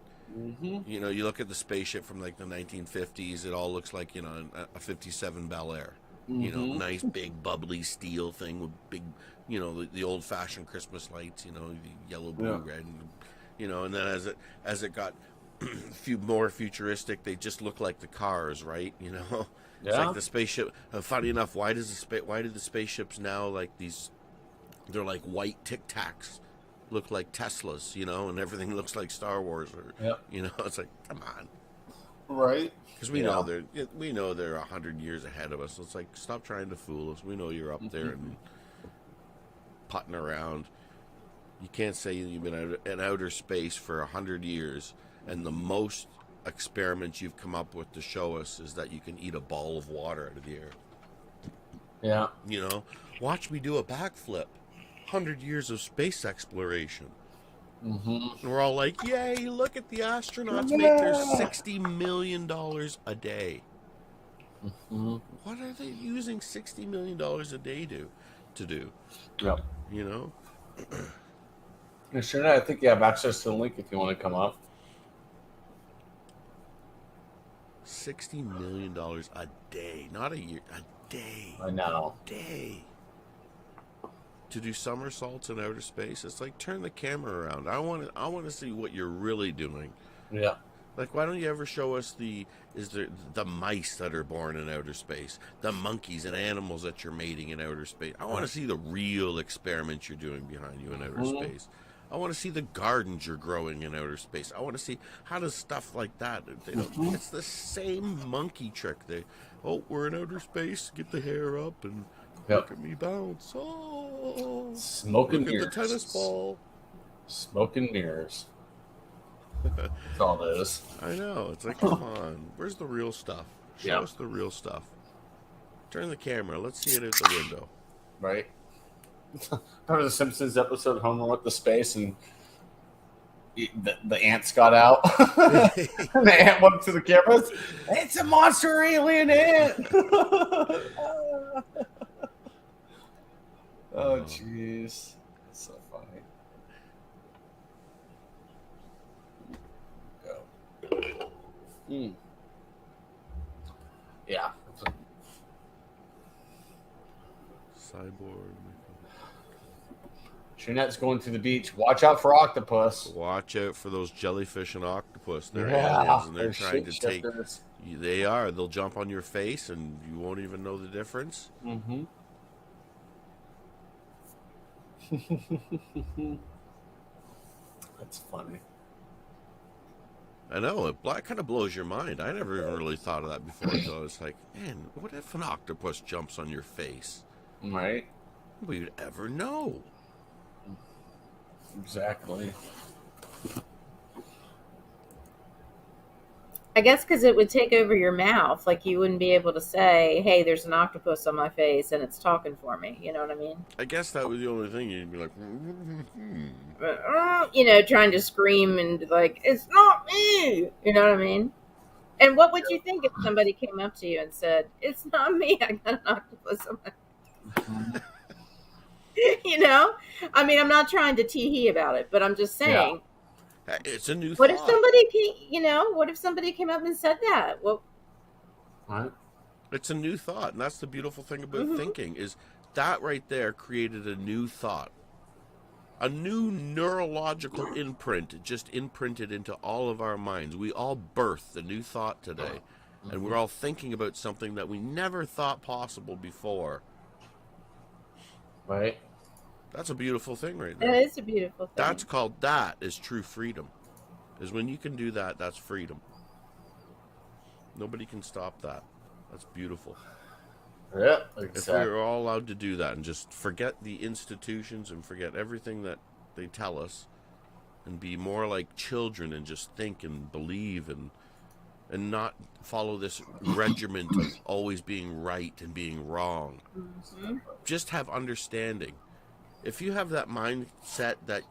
B: You know, you look at the spaceship from like the 1950s, it all looks like, you know, a 57 Bel Air. You know, nice big bubbly steel thing with big, you know, the old fashioned Christmas lights, you know, the yellow, blue, red, you know, and then as it got a few more futuristic, they just look like the cars, right? You know, it's like the spaceship. Funny enough, why do the spaceships now like these? They're like white Tic Tacs, look like Teslas, you know, and everything looks like Star Wars, or you know, it's like, come on,
A: right?
B: Because we know they're 100 years ahead of us. So it's like, stop trying to fool us. We know you're up there and putting around. You can't say you've been out in outer space for 100 years, and the most experiments you've come up with to show us is that you can eat a ball of water out of the air.
A: Yeah.
B: You know, watch me do a backflip. 100 years of space exploration. And we're all like, yay, look at the astronauts make their $60 million a day. What are they using $60 million a day to do?
A: Yeah.
B: You know?
A: Sure, I think you have access to the link if you want to come up.
B: $60 million a day, not a year, a day.
A: I know.
B: A day. To do somersaults in outer space, it's like, turn the camera around. I want to see what you're really doing.
A: Yeah.
B: Like, why don't you ever show us the mice that are born in outer space, the monkeys and animals that you're mating in outer space? I want to see the real experiments you're doing behind you in outer space. I want to see the gardens you're growing in outer space. I want to see how does stuff like that. It's the same monkey trick. We're in outer space. Get the hair up and look at me bounce. Oh,
A: smoking
B: look
A: mirrors.
B: at the tennis ball.
A: Smoking mirrors. That's all it is.
B: I know. It's like, come on. Where's the real stuff? Show us the real stuff. Turn the camera. Let's see it out the window.
A: Right. Remember the Simpsons episode Homer went to space and the ants got out. And the ant went to the cameras. It's a monster alien ant. Oh, jeez. That's so funny. Go. Yeah.
B: Cyborg.
A: Jeanette's going to the beach. Watch out for octopus.
B: Watch out for those jellyfish and octopus. They're
A: Yeah,
B: aliens, and they're
A: they're
B: trying to take.
A: shapeshifters.
B: They are. They'll jump on your face, and you won't even know the difference.
A: Mm-hmm. That's funny.
B: I know, it kind of blows your mind. I never even really thought of that before. So I was like, man, what if an octopus jumps on your face?
A: Right.
B: We'd ever know.
A: Exactly.
C: I guess because it would take over your mouth. Like you wouldn't be able to say, hey, there's an octopus on my face and it's talking for me. You know what I mean?
B: I guess that was the only thing. You'd be like,
C: you know, trying to scream and like, it's not me. You know what I mean? And what would you think if somebody came up to you and said, it's not me, I got an octopus on my You know? I mean, I'm not trying to tee-hee about it, but I'm just saying.
B: Yeah. It's a new
C: What
B: thought.
C: if somebody came, you know, what if somebody came up and said that? Well,
A: Right.
B: It's a new thought, and that's the beautiful thing about thinking, is that right there created a new thought. A new neurological imprint just imprinted into all of our minds. We all birthed a new thought today, and we're all thinking about something that we never thought possible before.
A: Right.
B: That's a beautiful thing right there.
C: that is a beautiful thing.
B: That is true freedom. Is when you can do that, that's freedom. Nobody can stop that. That's beautiful.
A: Yeah.
B: If
A: Exactly.
B: we were all allowed to do that and just forget the institutions and forget everything that they tell us and be more like children and just think and believe and not follow this regiment of always being right and being wrong.
C: Mm-hmm.
B: Just have understanding. If you have that mindset that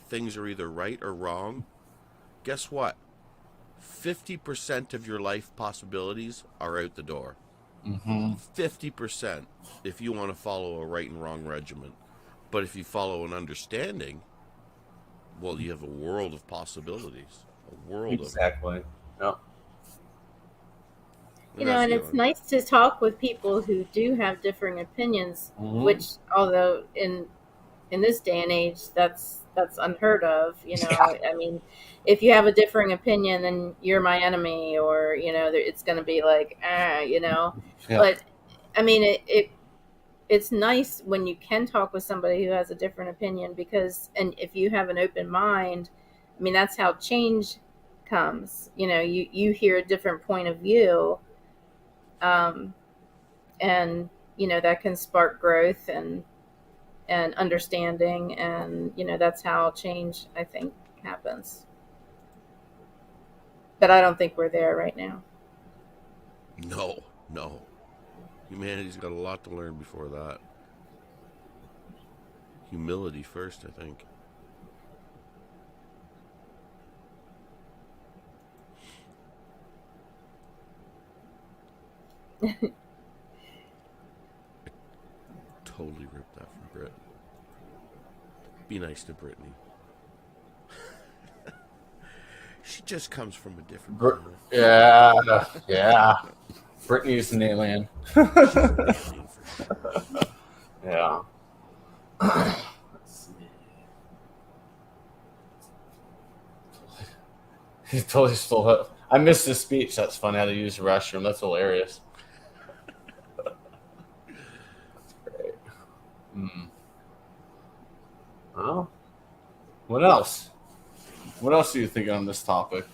B: things are either right or wrong, guess what? 50% of your life possibilities are out the door. 50% if you want to follow a right and wrong regiment. But if you follow an understanding, well, you have a world of possibilities. A world
A: Exactly. Yep.
C: You know, and it's nice to talk with people who do have differing opinions, which, although in this day and age, that's unheard of. You know, I mean, if you have a differing opinion, then you're my enemy, or you know, it's going to be like, you know.
A: Yeah.
C: But I mean, it's nice when you can talk with somebody who has a different opinion and if you have an open mind, I mean, that's how change comes. You know, you hear a different point of view. And you know that can spark growth and understanding, and you know that's how change, I think, happens. But I don't think we're there right now.
B: No. Humanity's got a lot to learn before that. Humility first, I think. Totally ripped that from Brit. Be nice to Brittany. She just comes from a different planet.
A: Yeah. Brittany's an alien.
B: She's an alien for sure.
A: Yeah. Let's see. He totally stole it. I missed his speech. That's funny how to use the restroom. That's hilarious. That's great. Well, what else? What else do you think on this topic?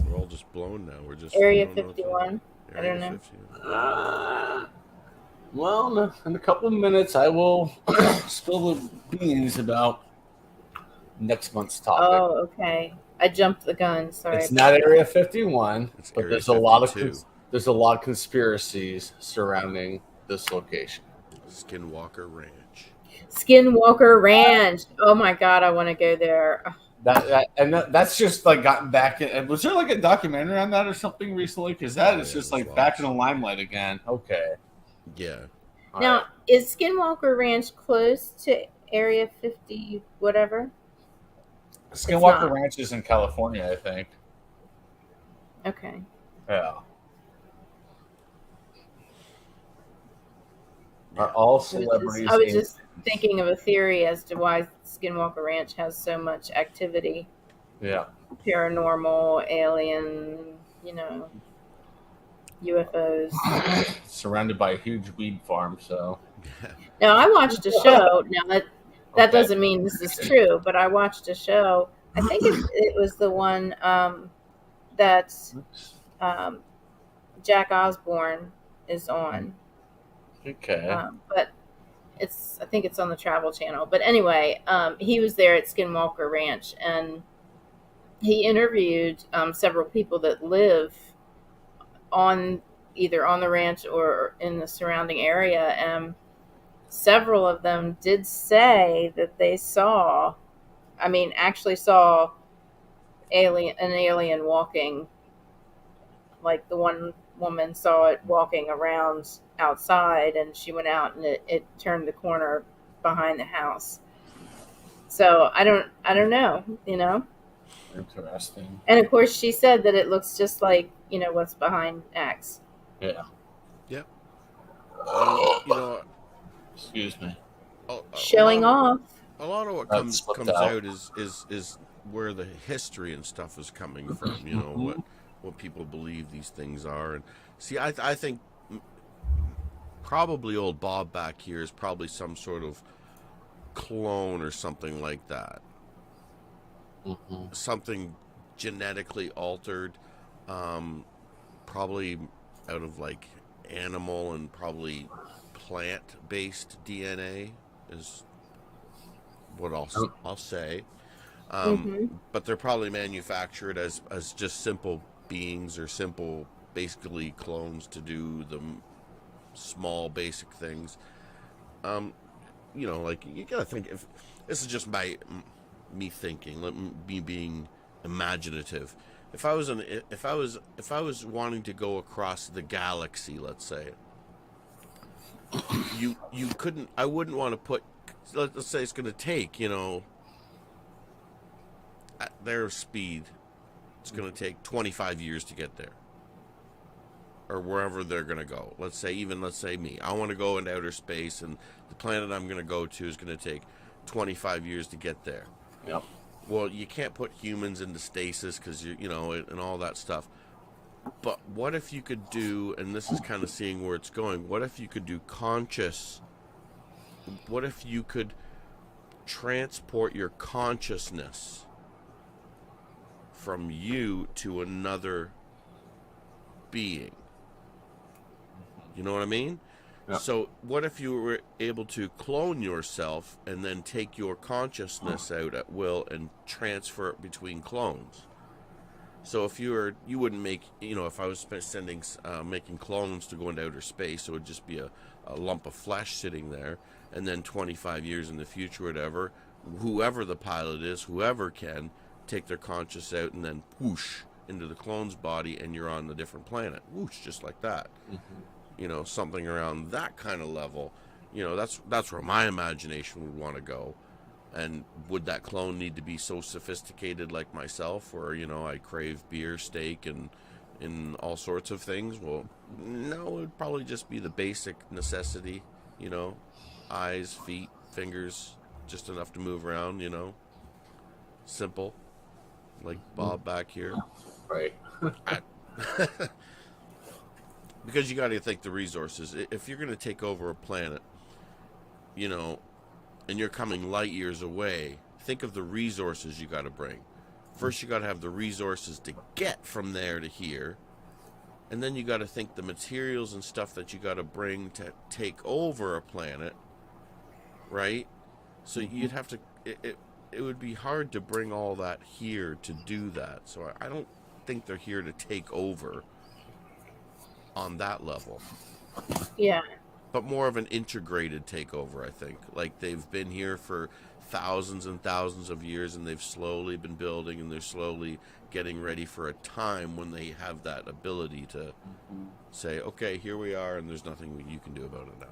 B: We're all just blown now. We're just
C: Area 51. I don't know.
B: 51.
A: Well, in a couple of minutes, I will spill the beans about next month's topic.
C: Oh, okay. I jumped the gun. Sorry.
A: It's not Area 51,
B: It's
A: but
B: Area
A: there's a lot of
B: 52.
A: there's a lot of conspiracies surrounding this location.
B: Skinwalker Ranch.
C: Skinwalker Ranch. Oh my God, I want to go there.
A: That's just like gotten back in. Was there like a documentary on that or something recently? Because that is just like back in the limelight again. Okay.
B: Yeah.
C: Now, is Skinwalker Ranch close to Area 50, whatever?
A: Skinwalker Ranch is in California, I think.
C: Okay.
A: Yeah. Are all celebrities?
C: I was just thinking of a theory as to why Skinwalker Ranch has so much activity.
A: Yeah.
C: Paranormal, alien, UFOs.
A: Surrounded by a huge weed farm, so.
C: Now, I watched a show. Now, that doesn't mean this is true, but I watched a show. I think it was the one that Jack Osborne is on.
A: Okay.
C: But I think it's on the Travel Channel. But anyway, he was there at Skinwalker Ranch, and he interviewed several people that live either on the ranch or in the surrounding area, and several of them did say that they actually saw an alien walking. Like the one woman saw it walking around outside, and she went out and it turned the corner behind the house. So I don't know,
A: Interesting.
C: And of course she said that it looks just like, what's behind X.
A: Yeah.
B: Yep.
A: Excuse me.
C: Showing off.
B: A lot of what comes out is where the history and stuff is coming from. What people believe these things are. And see, I think probably old Bob back here is probably some sort of clone or something like that. Something genetically altered, probably out of like animal and probably plant-based DNA is what I'll say. But they're probably manufactured as just simple beings or simple, basically clones to do the small basic things. Like you gotta think, if this is just me thinking, me being imaginative. If I was wanting to go across the galaxy, let's say, you couldn't. I wouldn't want to put. Let's say it's going to take, at their speed, it's going to take 25 years to get there, or wherever they're going to go. Let's say me. I want to go into outer space, and the planet I'm going to go to is going to take 25 years to get there.
A: Yep.
B: Well, you can't put humans into stasis because and all that stuff. But what if you could do, and this is kind of seeing where it's going, what if you could do what if you could transport your consciousness from you to another being? You know what I mean?
A: Yeah.
B: So what if you were able to clone yourself and then take your consciousness out at will and transfer it between clones? So if you wouldn't make, if I was making clones to go into outer space, it would just be a lump of flesh sitting there, and then 25 years in the future, whatever, whoever the pilot is, whoever can take their conscious out and then whoosh into the clone's body, and you're on a different planet. Whoosh, just like that. Something around that kind of level. That's where my imagination would want to go. And would that clone need to be so sophisticated like myself, where I crave beer, steak, and all sorts of things? Well, no, it would probably just be the basic necessity. Eyes, feet, fingers, just enough to move around. Simple, like Bob back here.
A: Right.
B: Because you got to think the resources. If you're going to take over a planet, and you're coming light years away, think of the resources you got to bring. First, you got to have the resources to get from there to here, and then you got to think the materials and stuff that you got to bring to take over a planet, right? So you'd have to. It would be hard to bring all that here to do that. So I don't think they're here to take over. on that level.
C: Yeah.
B: But more of an integrated takeover, I think. Like they've been here for thousands and thousands of years, and they've slowly been building, and they're slowly getting ready for a time when they have that ability to say, okay, here we are, and there's nothing you can do about it now.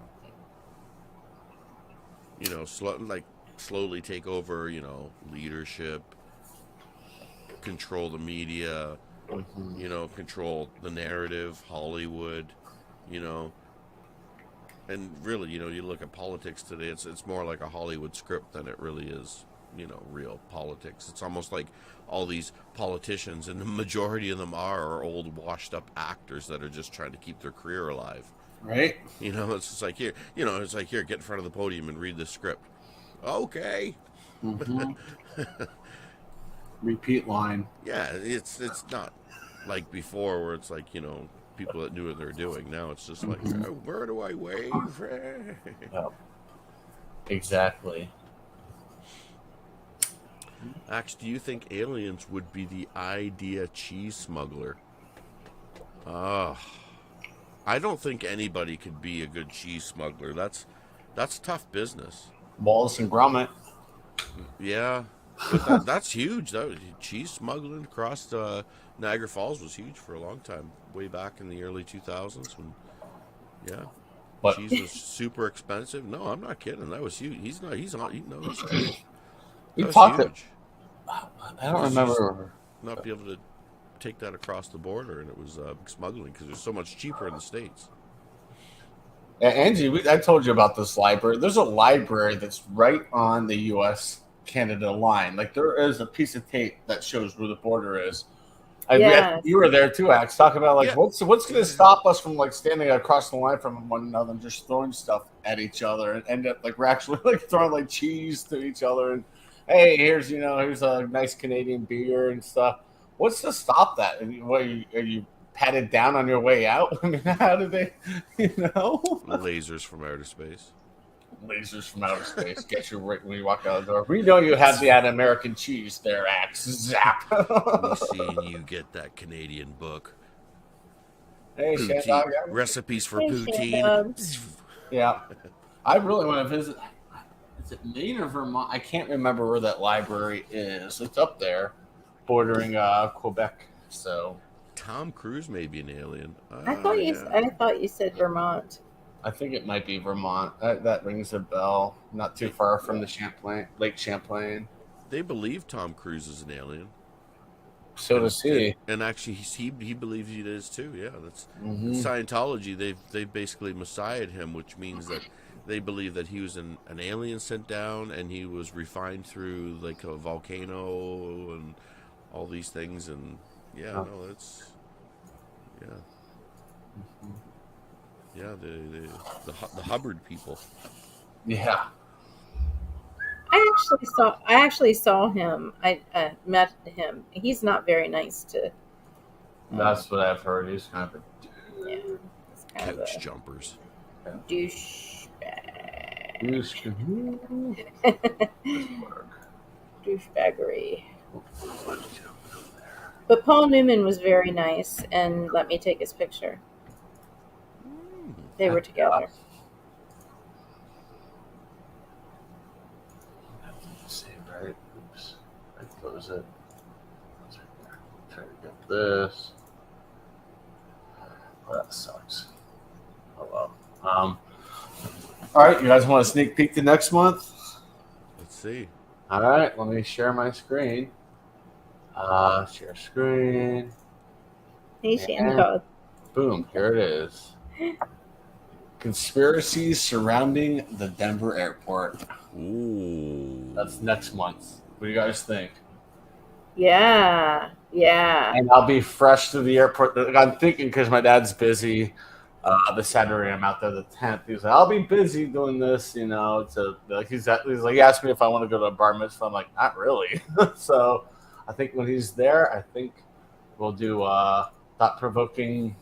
B: You know, slowly take over, you know, leadership, control the media, you know, control the narrative, Hollywood, you know. And really, you know, you look at politics today, it's more like a Hollywood script than it really is, you know, real politics. It's almost like all these politicians, and the majority of them are old, washed-up actors that are just trying to keep their career alive.
A: Right.
B: You know, it's just like, here, you know, it's like, here, get in front of the podium and read the script. Okay.
A: Repeat line.
B: Yeah, it's not like before where it's like, you know, people that knew what they're doing. Now it's just like, oh, where do I wave?
A: Yep. Exactly.
B: Ax, do you think aliens would be the idea cheese smuggler? I don't think anybody could be a good cheese smuggler. That's tough business.
A: Wallace and Gromit.
B: Yeah, but that's huge. Cheese smuggling across Niagara Falls was huge for a long time, way back in the early 2000s. When, yeah,
A: But
B: cheese was super expensive. No, I'm not kidding. That was huge. He's not. He's on. No, he's true.
A: we
B: That was
A: talked.
B: huge.
A: I don't remember.
B: Not be able to take that across the border, and it was smuggling because it was so much cheaper in the States.
A: Yeah, Angie, I told you about this library. There's a library that's right on the U.S.-Canada line. Like there is a piece of tape that shows where the border is. You were there too, Ax. Talk about like what's going to stop us from like standing across the line from one another and just throwing stuff at each other and end up like we're actually like throwing like cheese to each other and hey, here's a nice Canadian beer and stuff. What's to stop that? And what are you patted down on your way out? I mean, how do they,
B: Lasers from outer space.
A: Lasers from outer space get you right when you walk out the door. We know you have that American cheese there, Ax. Zap.
B: We seen you get that Canadian book.
A: Hey,
B: Poutine. Recipes for poutine.
A: Yeah. I really want to visit. Is it Maine or Vermont? I can't remember where that library is. It's up there, bordering Quebec. So
B: Tom Cruise may be an alien.
C: I thought you said Vermont.
A: I think it might be Vermont. That rings a bell. Not too far from the Lake Champlain.
B: They believe Tom Cruise is an alien.
A: So does he.
B: And actually, he believes he is too. Yeah, that's Scientology. They've basically messiahed him, which means that they believe that he was an alien sent down, and he was refined through like a volcano and all these things. And it's the Hubbard people.
A: Yeah.
C: I actually saw him. I met him. He's not very nice to.
A: That's what I've heard. He's kind of
C: a kind
B: couch jumpers.
C: Douchebaggery. But Paul Newman was very nice and let me take his picture. They were together.
A: Let's see, right? Oops. I close it. Try to get this. Well, that sucks. Oh well. All right, you guys want a sneak peek to next month?
B: Let's see.
A: All right, let me share my screen. Share screen.
C: Hey, Shannon.
A: Boom, here it is. Conspiracies surrounding the Denver airport.
B: Ooh.
A: That's next month. What do you guys think?
C: Yeah.
A: And I'll be fresh to the airport. I'm thinking because my dad's busy. The Saturday I'm out there the 10th. He's like, I'll be busy doing this, he's like, he asked me if I want to go to a bar mitzvah. I'm like, not really. So I think when he's there, I think we'll do thought-provoking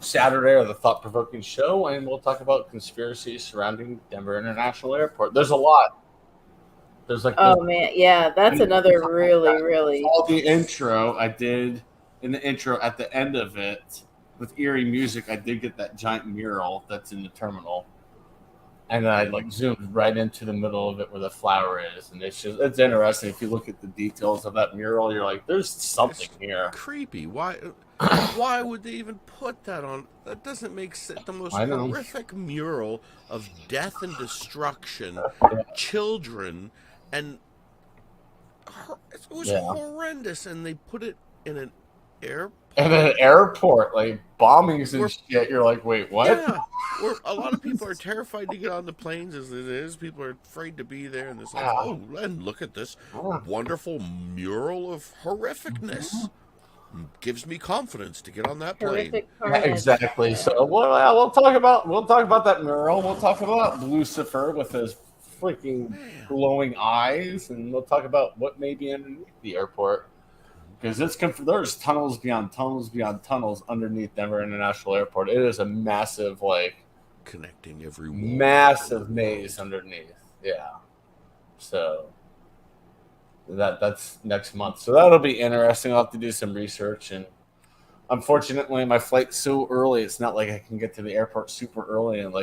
A: Saturday or the thought-provoking show, and we'll talk about conspiracies surrounding Denver International Airport. There's a lot. There's like
C: that's another really
A: all the intro I did in the intro at the end of it. with eerie music, I did get that giant mural that's in the terminal. And then I like zoomed right into the middle of it where the flower is, and it's interesting. If you look at the details of that mural, you're like, "There's something here."
B: Creepy. Why would they even put that on? That doesn't make sense. The most
A: I know.
B: horrific mural of death and destruction, children, and it was horrendous. And they put it in an airport.
A: And an airport, like bombings and shit. You're like, wait, what?
B: Yeah, where a lot of people are terrified to get on the planes as it is. People are afraid to be there, and it's like, oh, and look at this wonderful mural of horrificness. Gives me confidence to get on that plane.
A: Yeah, exactly. So we'll talk about that mural. We'll talk about Lucifer with his freaking glowing eyes, and we'll talk about what may be underneath the airport. Because there's tunnels beyond tunnels beyond tunnels underneath Denver International Airport. It is a massive,
B: connecting every wall.
A: Massive maze underneath. Yeah. So that's next month. So that'll be interesting. I'll have to do some research. And unfortunately, my flight's so early. It's not like I can get to the airport super early and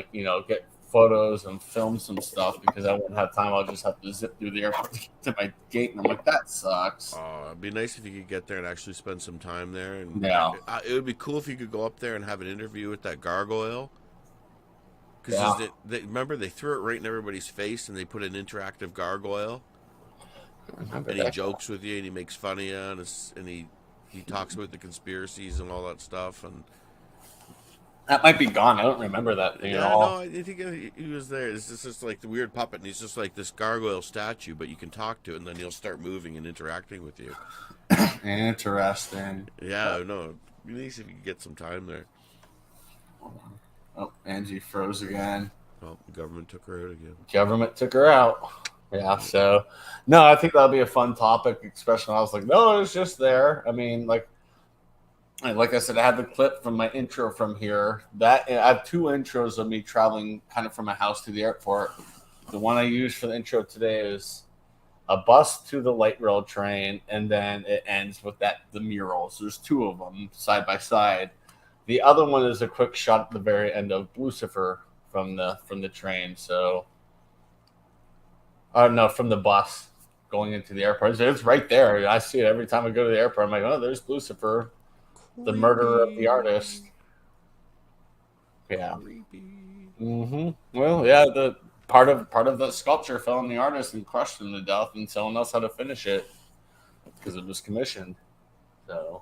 A: get photos and film some stuff because I won't have time. I'll just have to zip through the airport to get to my gate, and I'm like, that sucks.
B: It'd be nice if you could get there and actually spend some time there. And it would be cool if you could go up there and have an interview with that gargoyle. Because remember they threw it right in everybody's face, and they put an interactive gargoyle. And he jokes with you, and he makes fun of you, and he talks about the conspiracies and all that stuff, and.
A: That might be gone. I don't remember that thing at all.
B: No, I think he was there. It's just like the weird puppet, and he's just like this gargoyle statue, but you can talk to it, and then he'll start moving and interacting with you.
A: Interesting.
B: Yeah, no, it'd be nice if you could get some time there.
A: Oh, Angie froze again.
B: Oh, the government took her out again.
A: Government took her out. Yeah, so, no, I think that'll be a fun topic, especially when I was like, no, it's just there. I mean, like I said, I had the clip from my intro from here. I have two intros of me traveling kind of from my house to the airport. The one I used for the intro today is a bus to the light rail train, and then it ends with the murals. There's two of them side by side. The other one is a quick shot at the very end of Lucifer from the train. So, no, from the bus going into the airport. It's right there. I see it every time I go to the airport. I'm like, oh, there's Lucifer. The murderer of the artist. Yeah. Mm-hmm. Well, yeah. The part of the sculpture fell on the artist and crushed him to death, and someone else had to finish it because it was commissioned. So.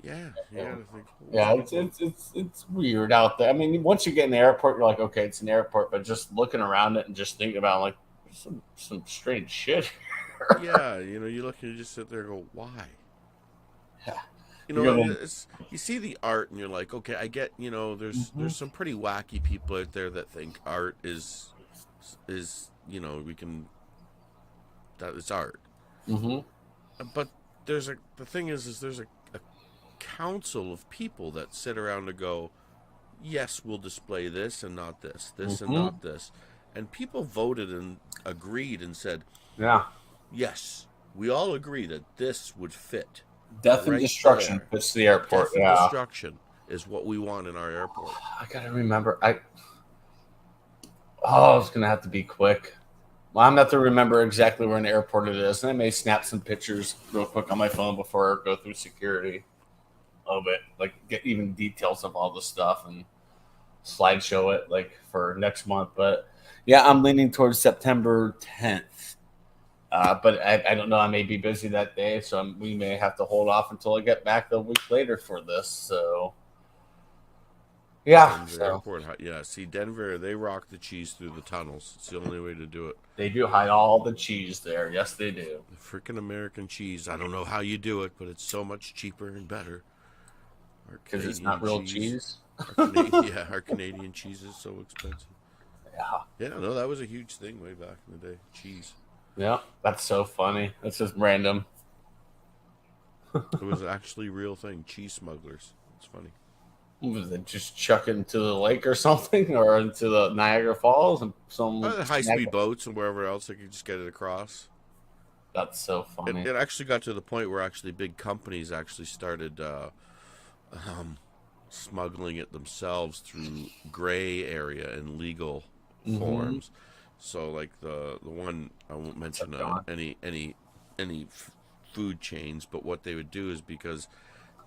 B: Yeah.
A: It's weird out there. I mean, once you get in the airport, you're like, okay, it's an airport, but just looking around it and just thinking about like some strange shit.
B: Yeah. You look and you just sit there and go, why?
A: Yeah.
B: You see the art and you're like, okay, I get, there's some pretty wacky people out there that think art is that it's art.
A: Mm-hmm.
B: But the thing is there's a council of people that sit around and go, yes, we'll display this and not this, and not this. And people voted and agreed and said,
A: yeah,
B: yes, we all agree that this would fit.
A: Death and destruction fits the airport.
B: Death and destruction is what we want in our airport.
A: I gotta remember. It's gonna have to be quick. Well, I'm gonna have to remember exactly where an airport it is, and I may snap some pictures real quick on my phone before I go through security of it. Like get even details of all the stuff and slideshow it like for next month. But yeah, I'm leaning towards September 10th. But I don't know. I may be busy that day, so we may have to hold off until I get back a week later for this. So, yeah.
B: Airport, yeah. See, Denver, they rock the cheese through the tunnels. It's the only way to do it.
A: They do hide all the cheese there. Yes, they do.
B: The freaking American cheese. I don't know how you do it, but it's so much cheaper and better.
A: Because it's not real cheese.
B: Our Canadian cheese is so expensive.
A: Yeah.
B: Yeah, no, that was a huge thing way back in the day. Cheese.
A: Yeah, that's so funny. That's just random.
B: It was actually a real thing. Cheese smugglers. It's funny.
A: Was it just chuck it into the lake or something, or into the Niagara Falls and some
B: high-speed boats and wherever else they could just get it across?
A: That's so funny.
B: It actually got to the point where actually big companies actually started smuggling it themselves through gray area and legal
A: Mm-hmm.
B: forms. So like the one, I won't mention any food chains, but what they would do is, because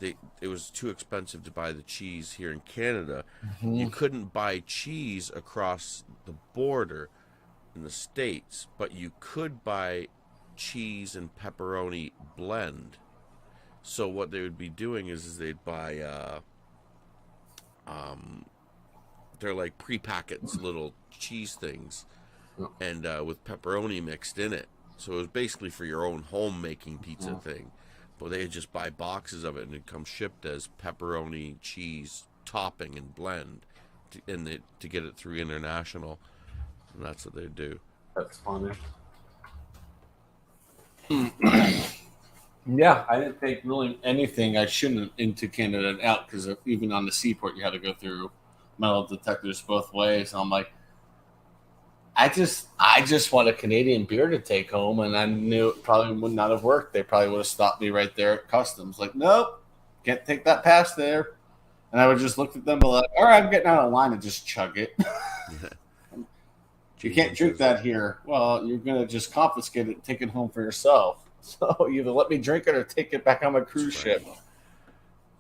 B: it was too expensive to buy the cheese here in Canada,
A: Mm-hmm.
B: you couldn't buy cheese across the border in the States, but you could buy cheese and pepperoni blend. So what they would be doing is they'd buy they're like pre-packets little cheese things, and with pepperoni mixed in it. So it was basically for your own home-making pizza thing. But they just buy boxes of it, and it comes shipped as pepperoni cheese topping and blend, to get it through international. And that's what they do.
A: That's funny. Yeah, I didn't take really anything I shouldn't into Canada and out, because even on the seaport you had to go through metal detectors both ways. And I'm like, I just want a Canadian beer to take home, and I knew it probably would not have worked. They probably would have stopped me right there at customs. Like, nope, can't take that past there. And I would just look at them and be like, all right, I'm getting out of line and just chug it. You can't drink that here. Well, you're going to just confiscate it and take it home for yourself. So either let me drink it or take it back on my cruise ship.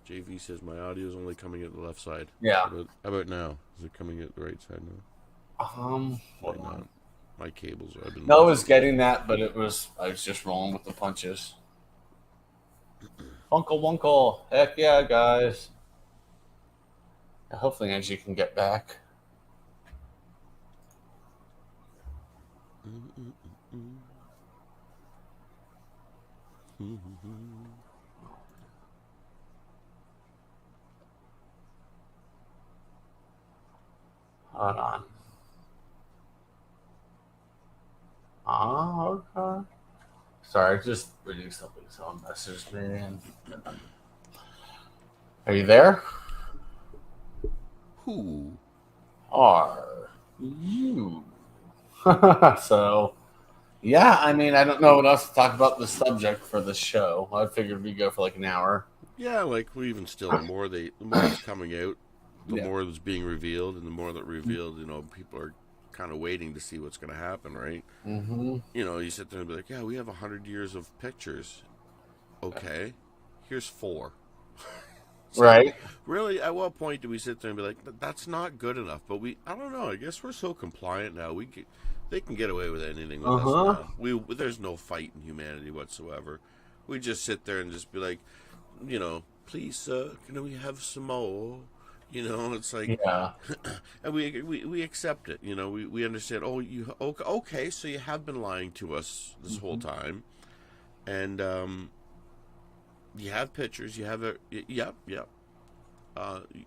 B: JV says my audio is only coming at the left side.
A: Yeah.
B: How about now? Is it coming at the right side now?
A: Hold on.
B: My cables are.
A: No, I was getting that, but I was just rolling with the punches. Funkle Wunkle. Heck yeah, guys. Hopefully Angie can get back. Hold on. Okay. Sorry, just reading something. Someone messaged me. Are you there?
B: Who
A: are you? So, yeah, I mean, I don't know what else to talk about the subject for the show. I figured we'd go for like an hour.
B: Yeah, like we even still, the more it's coming out, the more that's being revealed, and the more that revealed, people are kind of waiting to see what's going to happen, right?
A: Mm-hmm.
B: You sit there and be like, yeah, we have 100 years of pictures. Okay, here's 4. So,
A: right.
B: Really, at what point do we sit there and be like, that's not good enough? But I don't know. I guess we're so compliant now. They can get away with anything with us now. There's no fight in humanity whatsoever. We just sit there and just be like, please, sir, can we have some more? It's like, and we accept it. We understand. Oh, you okay? So you have been lying to us this whole time, and you have pictures. You have yep.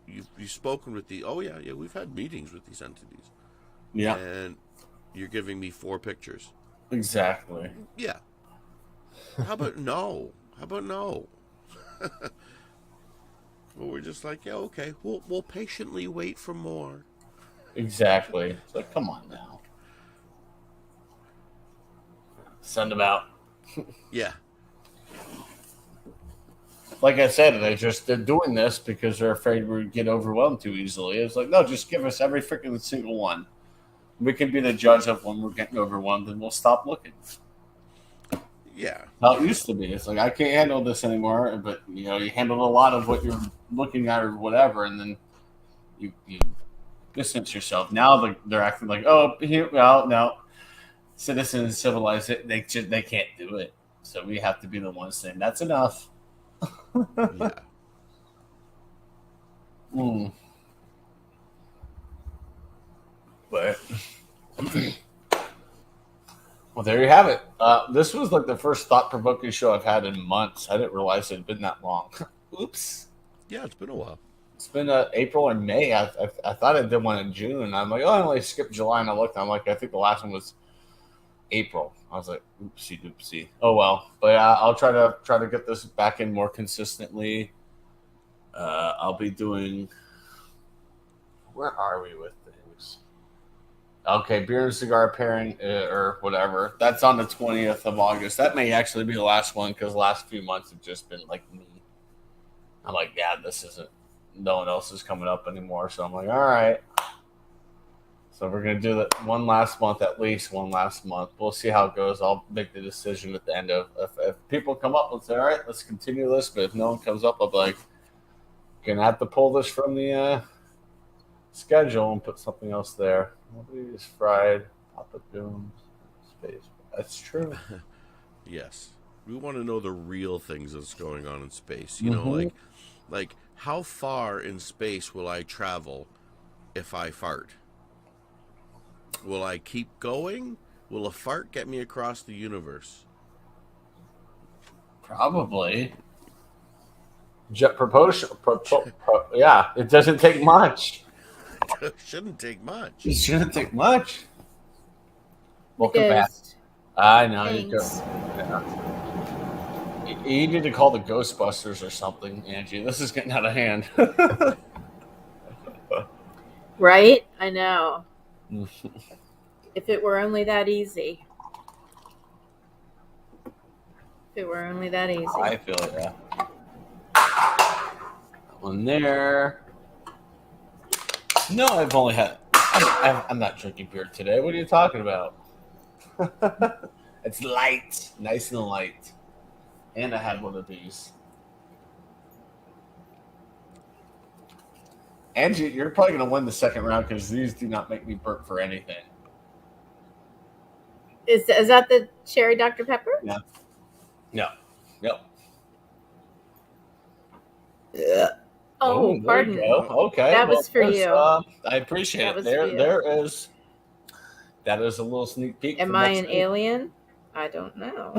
B: You've spoken with the. Oh yeah. We've had meetings with these entities.
A: Yeah.
B: And you're giving me 4 pictures.
A: Exactly.
B: Yeah. How about no? Well, we're just like, yeah, okay. We'll patiently wait for more.
A: Exactly. It's like, come on now. Send them out.
B: Yeah.
A: Like I said, they're doing this because they're afraid we get overwhelmed too easily. It's like, no, just give us every freaking single one. We can be the judge of when we're getting overwhelmed, and we'll stop looking.
B: Yeah.
A: How it used to be. It's like, I can't handle this anymore, but you handled a lot of what you're looking at or whatever, and then you distance yourself. Now they're acting like, no, citizens civilize it. They can't do it, so we have to be the ones saying that's enough.
B: Yeah.
A: But well, there you have it. This was like the first thought-provoking show I've had in months. I didn't realize it had been that long. Oops.
B: Yeah, it's been a while.
A: It's been April and May. I thought I did one in June. I'm like, I only skipped July, and I looked. I'm like, I think the last one was April. I was like, oopsie doopsie. Oh well. But I'll try to get this back in more consistently. I'll be doing. Where are we with things? Okay, beer and cigar pairing or whatever. That's on the 20th of August. That may actually be the last one because the last few months have just been like me. I'm like, yeah, this isn't no one else is coming up anymore. So I'm like, all right. So we're going to do that one last month, at least one last month. We'll see how it goes. I'll make the decision at the end of if people come up and say, all right, let's continue this. But if no one comes up, I'll be like, going to have to pull this from the schedule and put something else there. Nobody is fried. Papa Doom. Space. That's true.
B: Yes. We want to know the real things that's going on in space. You know, like how far in space will I travel if I fart? Will I keep going? Will a fart get me across the universe?
A: Probably. Jet propulsion. Yeah, it doesn't take much.
B: It shouldn't take much.
A: It shouldn't take much. Welcome back. I know. You need to call the Ghostbusters or something, Angie. This is getting out of hand.
C: Right? I know. If it were only that easy. If it were only that easy.
A: I feel it, yeah. That one there. No, I've only had... I'm not drinking beer today. What are you talking about? It's light. Nice and light. And I had one of these. Angie, you're probably going to win the second round because these do not make me burp for anything.
C: Is that the cherry Dr. Pepper?
A: Yeah. No. Yep.
C: Yeah. Oh, pardon.
A: Okay.
C: That was for you.
A: I appreciate it. There is. That is a little sneak peek.
C: Am I an alien? I don't know.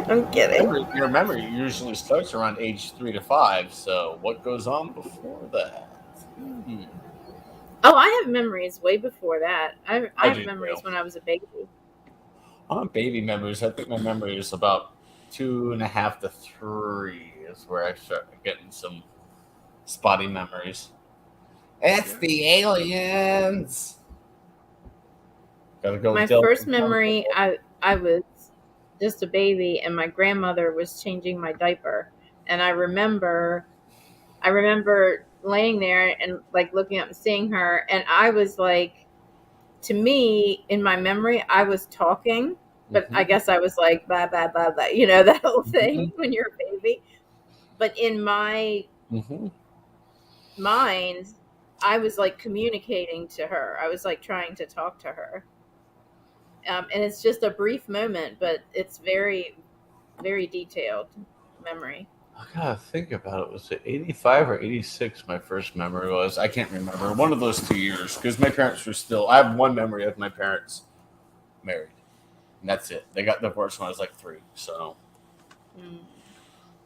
C: I'm kidding.
A: Your memory usually starts around age 3 to 5. So what goes on before that?
C: Oh, I have memories way before that. I have memories when I was a baby.
A: Baby memories. I think my memory is about 2.5 to 3 is where I start getting some spotty memories. It's the aliens. Gotta go.
C: My first memory, I was just a baby, and my grandmother was changing my diaper, and I remember laying there and like looking up and seeing her, and I was like, to me, in my memory, I was talking, but I guess I was like blah blah blah blah, you know, that whole thing when you're a baby. But in my mind, I was like communicating to her. I was like trying to talk to her. And it's just a brief moment, but it's very, very detailed memory.
A: I gotta think about it. Was it 85 or 86? My first memory was. I can't remember. One of those 2 years, because my parents were still. I have one memory of my parents married, and that's it. They got divorced when I was like 3. So,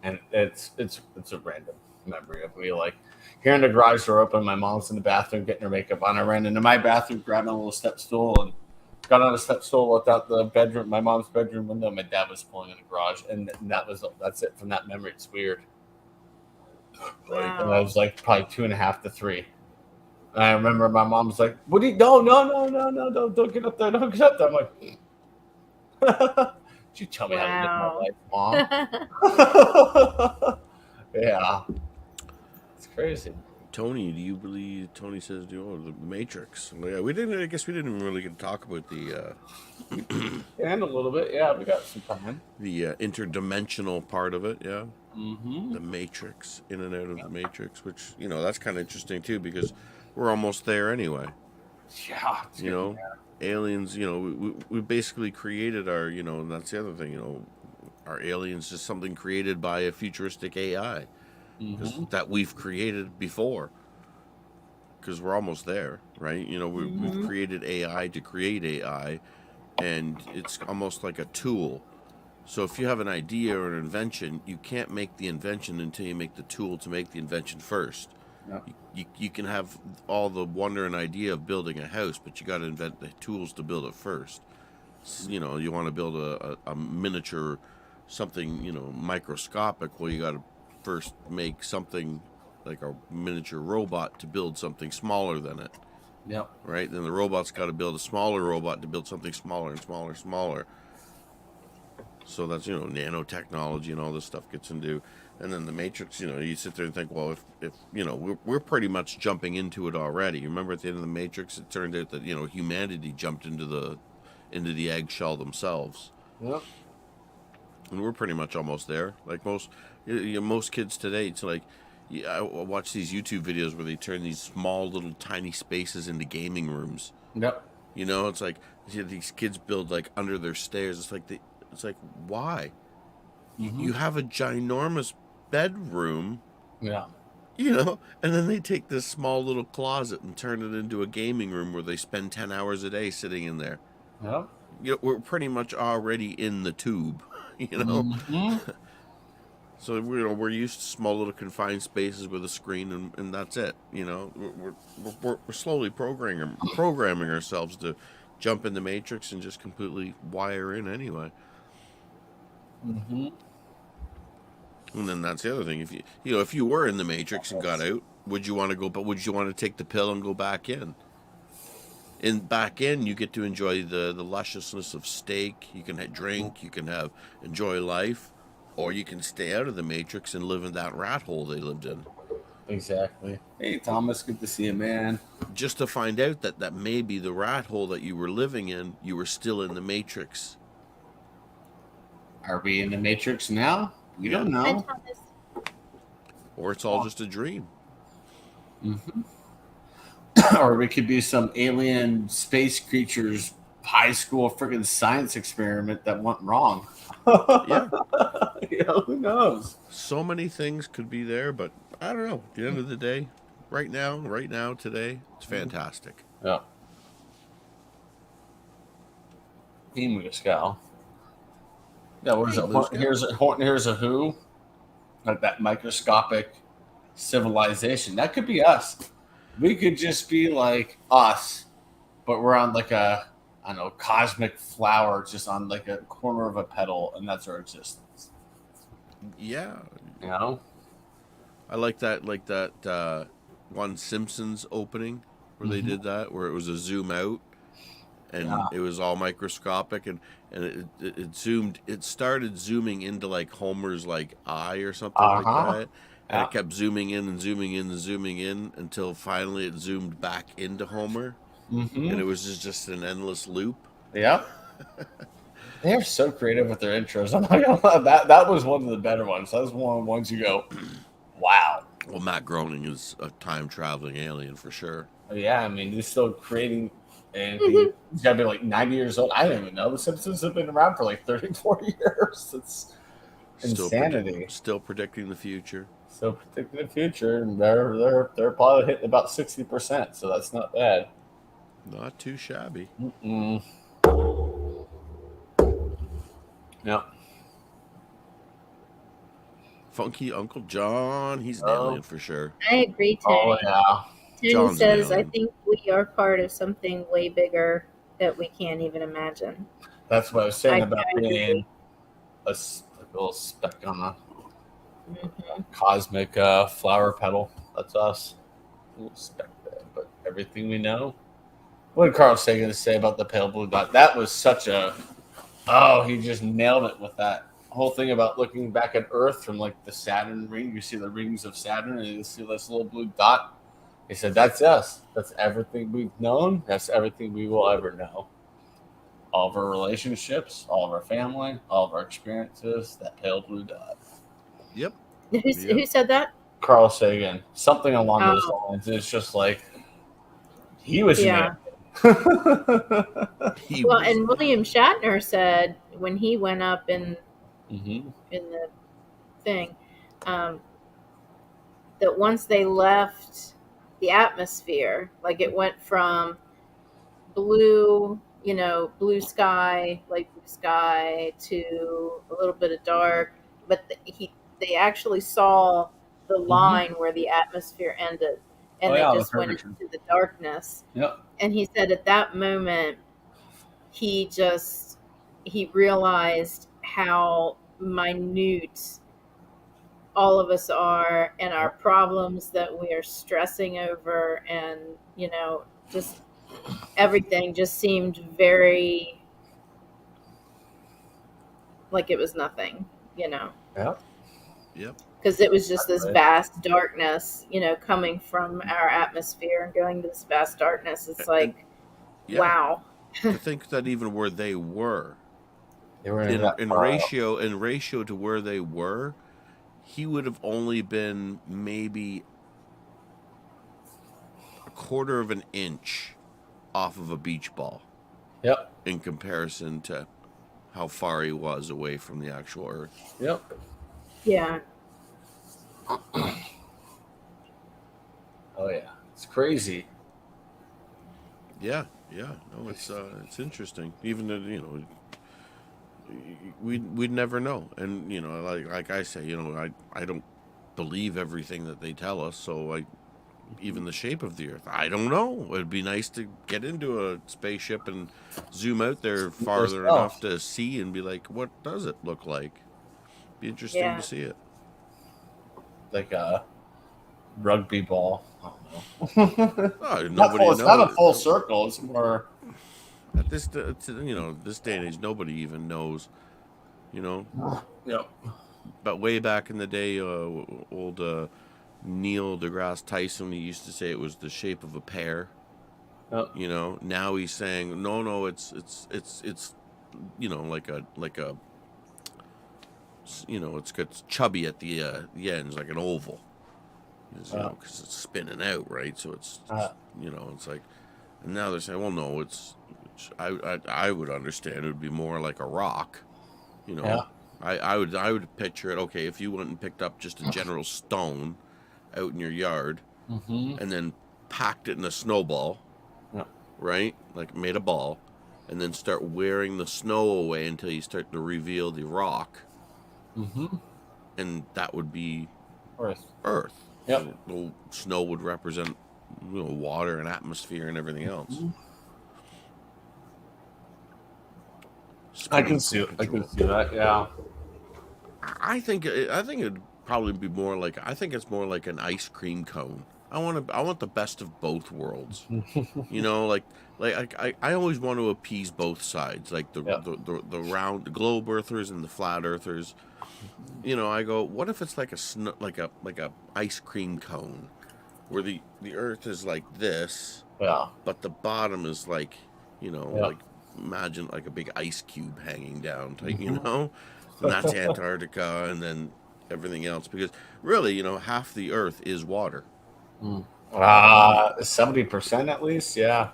A: and it's a random memory of me like hearing the garage door open. My mom's in the bathroom getting her makeup on. I ran into my bathroom, grabbed my little step stool, and got on a step stool, looked out the bedroom, my mom's bedroom window. My dad was pulling in the garage, and that's it from that memory. It's weird. Wow. And I was like probably 2.5 to 3. And I remember my mom was like, "What do you? No, don't get up there, don't get up there." I'm like, "Did you tell me how to live my life, Mom?" Yeah, it's crazy.
B: Tony, do you believe? Tony says, the Matrix. We didn't. I guess we didn't really get to talk about the.
A: And a little bit, yeah. We got some time.
B: The interdimensional part of it, yeah. The Matrix, in and out of the Matrix, which that's kind of interesting too because we're almost there anyway.
A: Yeah.
B: Aliens. We basically created our. And that's the other thing. Our aliens just something created by a futuristic AI. That we've created before, because we're almost there, right? We've created AI to create AI, and it's almost like a tool. So if you have an idea or an invention, you can't make the invention until you make the tool to make the invention first. Yep. You can have all the wonder and idea of building a house, but you got to invent the tools to build it first. You want to build a miniature something, microscopic. Well, you got to first make something like a miniature robot to build something smaller than it.
A: Yep.
B: Right? Then the robot's got to build a smaller robot to build something smaller and smaller and smaller. So that's, nanotechnology and all this stuff gets into. And then the Matrix, you sit there and think, well, if we're pretty much jumping into it already. You remember at the end of the Matrix, it turned out that humanity jumped into the eggshell themselves.
A: Yep.
B: And we're pretty much almost there. Like most kids today, it's like, I watch these YouTube videos where they turn these small little tiny spaces into gaming rooms.
A: Yep.
B: It's like these kids build like under their stairs. It's like why?
A: Mm-hmm.
B: You have a ginormous bedroom.
A: Yeah.
B: And then they take this small little closet and turn it into a gaming room where they spend 10 hours a day sitting in there.
A: Yep.
B: We're pretty much already in the tube,
A: Mm-hmm.
B: So we're used to small little confined spaces with a screen, and that's it. We're slowly programming ourselves to jump in the Matrix and just completely wire in anyway.
A: Mm-hmm.
B: And then that's the other thing. If you were in the Matrix and got out, would you want to go? But would you want to take the pill and go back in? Back in, you get to enjoy the lusciousness of steak. You can drink. You can enjoy life, or you can stay out of the Matrix and live in that rat hole they lived in.
A: Exactly. Hey, Thomas, good to see you, man.
B: Just to find out that maybe the rat hole that you were living in, you were still in the Matrix.
A: Are we in the Matrix now? We don't know.
C: Hi, Thomas.
B: Or it's all just a dream.
A: Mm-hmm. Or we could be some alien space creatures high school freaking science experiment that went wrong.
B: Yeah.
A: Who knows?
B: So many things could be there, but I don't know. At the end of the day, right now, today, it's fantastic.
A: Yeah. Hey, Muscal. Yeah, what is it? Here's a who? Like that microscopic civilization. That could be us. We could just be like us, but we're on like a, I don't know, cosmic flower, just on like a corner of a petal, and that's our existence.
B: Yeah.
A: I
B: like that one Simpsons opening where they did that, where it was a zoom out and it was all microscopic, and it started zooming into like Homer's like eye or something like that. And it kept zooming in and zooming in and zooming in until finally it zoomed back into Homer. Mm-hmm. And it was just an endless loop.
A: Yep. They're so creative with their intros. I'm not gonna lie. That was one of the better ones. That was one of the ones you go, wow.
B: Well, Matt Groening is a time-traveling alien for sure.
A: Yeah, I mean, he's still creating, and he's got to be like 90 years old. I don't even know. The Simpsons have been around for like 30, 40 years. It's insanity.
B: Still predicting the future.
A: So predicting the future, and they're probably hitting about 60%, so that's not bad.
B: Not too shabby.
A: Mm-mm. Yep.
B: Funky Uncle John, he's an alien for sure.
C: I agree, Tony.
A: Oh, yeah.
C: Tony says, I think we are part of something way bigger that we can't even imagine.
A: That's what I was saying about being a little speck on a cosmic flower petal. That's us. A little speck there, but everything we know. What did Carl Sagan say about the pale blue dot? That was such a... Oh, he just nailed it with that whole thing about looking back at Earth from like the Saturn ring. You see the rings of Saturn, and you see this little blue dot. He said, that's us. That's everything we've known. That's everything we will ever know. All of our relationships, all of our family, all of our experiences, that pale blue dot.
B: Yep.
C: Who said that?
A: Carl Sagan. Something along those lines. It's just like, he was
C: and William Shatner said when he went up in the thing, that once they left the atmosphere, like it went from blue, blue sky, light blue sky, to a little bit of dark, but they actually saw the line where the atmosphere ended, and they just went into the darkness.
A: Yep.
C: And he said at that moment, he realized how minute all of us are, and our problems that we are stressing over, and just everything just seemed very like it was nothing,
A: Yeah.
B: Yep.
C: because it was just this
A: Right.
C: vast darkness, coming from our atmosphere and going to this vast darkness. It's like,
B: Yeah.
C: wow.
B: To think that even where they were,
A: They were
B: in ratio to where they were, he would have only been maybe a quarter of an inch off of a beach ball.
A: Yep.
B: In comparison to how far he was away from the actual Earth.
A: Yep.
C: Yeah.
A: Oh yeah, it's crazy.
B: Yeah. No, it's interesting. Even we'd never know, and like I say, I don't believe everything that they tell us, so even the shape of the Earth, I don't know. It'd be nice to get into a spaceship and zoom out there farther enough to see and be like, what does it look like? Be interesting to see it.
A: Like a rugby ball. I don't know.
B: Nobody knows.
A: It's not a full circle. It's more.
B: At this, this day and age, nobody even knows.
A: Yep.
B: But way back in the day, old Neil deGrasse Tyson, he used to say it was the shape of a pear.
A: Yep.
B: Now he's saying no, it's like a it's chubby at the ends, like an oval. Because it's spinning out, right? So it's it's like, and now they're saying, well, no, I would understand it would be more like a rock.
A: Yeah.
B: I would picture it. Okay, if you went and picked up just a general stone out in your yard, and then packed it in a snowball, right? Like made a ball, and then start wearing the snow away until you start to reveal the rock, and that would be Earth.
A: Yep.
B: The snow would represent water and atmosphere and everything else.
A: I can see that. Yeah.
B: I think it'd probably be more like, I think it's more like an ice cream cone. I want the best of both worlds. I always want to appease both sides, like the round globe earthers and the flat earthers. I go, what if it's like a ice cream cone, where the Earth is like this, but the bottom is like, like imagine like a big ice cube hanging down, and that's Antarctica, and then everything else, because really, half the Earth is water.
A: 70% at least, yeah.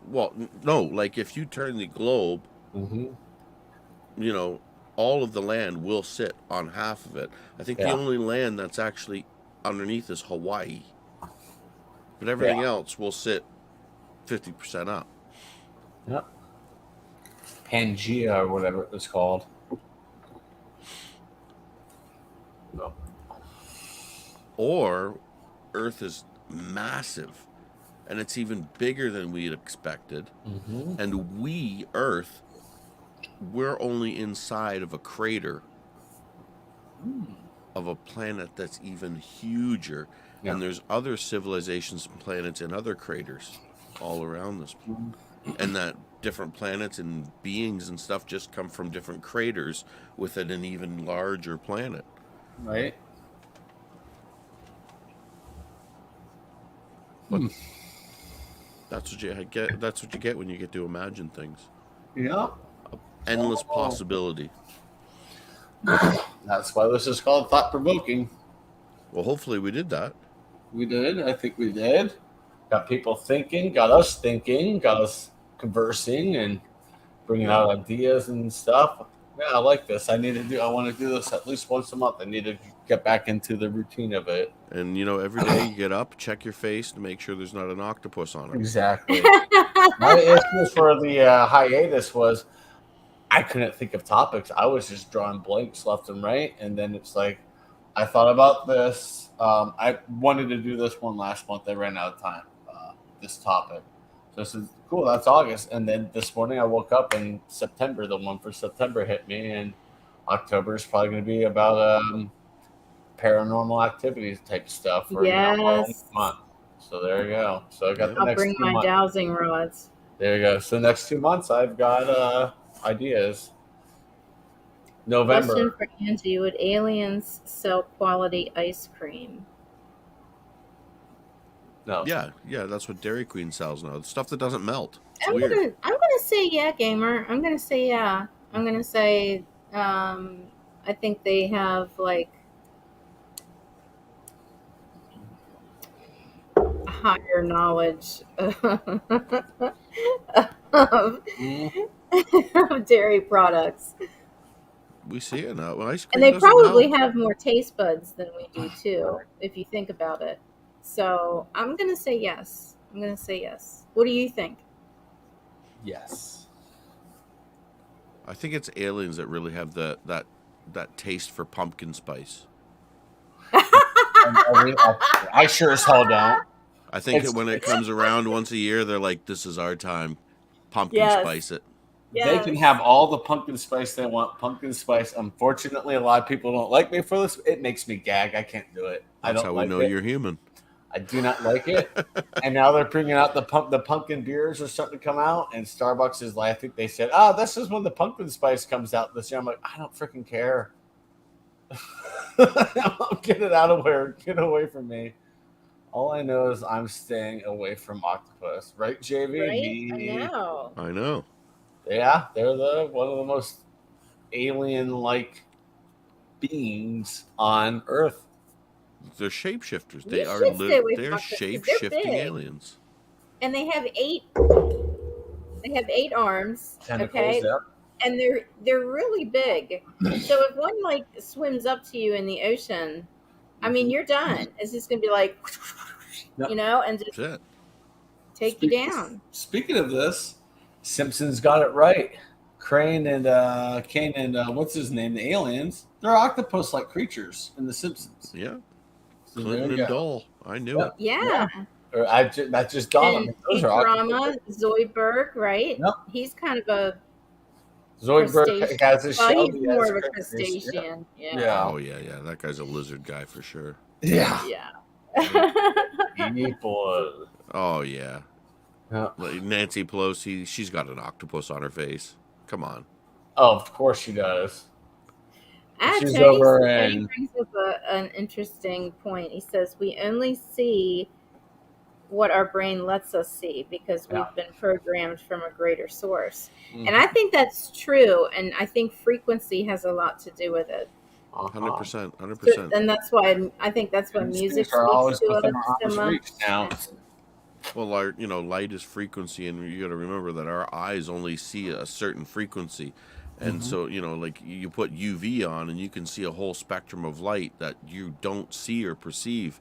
B: Well, no, like if you turn the globe, all of the land will sit on half of it. I think the only land that's actually underneath is Hawaii, but everything else will sit 50% up.
A: Yep. Pangea or whatever it was called. No.
B: Or Earth is massive, and it's even bigger than we had expected. And we, Earth, we're only inside of a crater of a planet that's even huger. And there's other civilizations and planets in other craters all around this. And that different planets and beings and stuff just come from different craters within an even larger planet.
A: Right.
B: But that's what you get. That's what you get when you get to imagine things.
A: Yeah.
B: Endless possibility.
A: That's why this is called Thought Provoking.
B: Well, hopefully we did that.
A: We did. I think we did. Got people thinking, got us thinking, got us conversing and bringing out ideas and stuff. Yeah, I like this. I want to do this at least once a month. I need to get back into the routine of it.
B: And, every day you get up, check your face to make sure there's not an octopus on it.
A: Exactly. My issue for the hiatus was I couldn't think of topics. I was just drawing blanks left and right. And then it's like, I thought about this. I wanted to do this one last month. I ran out of time, this topic. So I said, cool, that's August. And then this morning I woke up and September, the one for September hit me. And October is probably going to be about paranormal activities type stuff for
C: Yes.
A: a month. So there you go. So I got the
C: I'll
A: next
C: bring
A: 2
C: my
A: months.
C: dowsing rods.
A: There you go. So next 2 months I've got ideas. November.
C: Question for Angie: would aliens sell quality ice cream?
A: No.
B: Yeah, that's what Dairy Queen sells now. The stuff that doesn't melt. It's
C: I'm
B: weird.
C: gonna say yeah, gamer. I'm gonna say yeah. I'm gonna say I think they have like a higher knowledge of,
A: Mm.
C: of dairy products.
B: We see it now. Well, ice
C: And
B: cream
C: they
B: doesn't
C: probably
B: melt.
C: have more taste buds than we do too, if you think about it. So I'm gonna say yes. I'm gonna say yes. What do you think?
A: Yes.
B: I think it's aliens that really have that taste for pumpkin spice.
A: I sure as hell don't.
B: I think that when it comes around once a year, they're like, "This is our time. Pumpkin
C: Yes.
B: spice it."
A: They can have all the pumpkin spice they want. Pumpkin spice. Unfortunately, a lot of people don't like me for this. It makes me gag. I can't do it. I
B: That's
A: don't
B: how we
A: like
B: know
A: it.
B: you're human.
A: I do not like it. And now they're bringing out the pumpkin beers are starting to come out. And Starbucks is like, I think they said, this is when the pumpkin spice comes out this year. I'm like, I don't freaking care. Get it out of where. Get away from me. All I know is I'm staying away from octopus. Right, JV?
C: Right? I
A: Me.
C: know.
B: I know.
A: Yeah, they're one of the most alien-like beings on Earth.
B: They're shapeshifters.
C: You should stay away from
B: They're
C: octopus because they're
B: shape-shifting
C: big.
B: aliens.
C: And they have eight arms.
A: Tentacles,
C: Okay.
A: yeah.
C: And they're really big. So if one like swims up to you in the ocean, I mean you're done. It's just gonna be like
A: Yep.
C: and just
B: That's it.
C: take you down.
A: Speaking of this, Simpsons got it right. Crane and Kane and what's his name? The aliens. They're octopus-like creatures in The Simpsons.
B: Yeah.
A: So
B: Clinton and Dole. I knew it.
C: Yeah.
A: That just dawned on
C: And
A: me. Those are octopus.
C: Futurama, Zoidberg, right?
A: Yep.
C: He's kind of a
A: Zoidberg
C: crustacean.
A: has his
C: Well,
A: shell.
C: he's more of a crustacean. Yeah.
B: Oh yeah. That guy's a lizard guy for sure.
A: Yeah.
B: People. Oh yeah.
A: Yeah.
B: Like Nancy Pelosi, she's got an octopus on her face. Come on.
A: Oh, of course she does. She's
C: Tony
A: over and
C: brings up an interesting point. He says we only see what our brain lets us see because we've been programmed from a greater source. Mm-hmm. And I think that's true. And I think frequency has a lot to do with it.
B: 100%. 100%.
C: And that's why I think that's why music speaks to us so much. Now.
B: Well, light is frequency, and you got to remember that our eyes only see a certain frequency. And so, like you put UV on and you can see a whole spectrum of light that you don't see or perceive.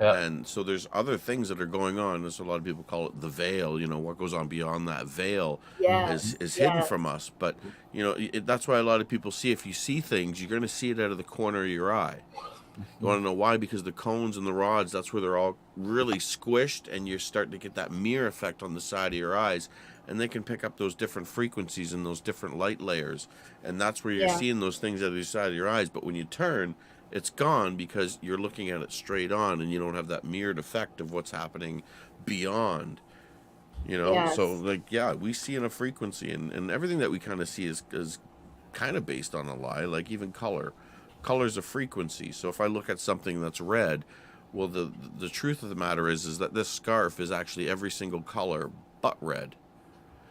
B: Yep. And so there's other things that are going on. There's a lot of people call it the veil. What goes on beyond that veil is hidden from us. But, that's why a lot of people see, if you see things, you're going to see it out of the corner of your eye. You want to know why? Because the cones and the rods, that's where they're all really squished, and you're starting to get that mirror effect on the side of your eyes. And they can pick up those different frequencies and those different light layers. And that's where you're seeing those things out of the side of your eyes. But when you turn, it's gone because you're looking at it straight on and you don't have that mirrored effect of what's happening beyond. So we see in a frequency, and everything that we kind of see is kind of based on a lie, like even color. Color's a frequency. So if I look at something that's red, well, the truth of the matter is that this scarf is actually every single color but red.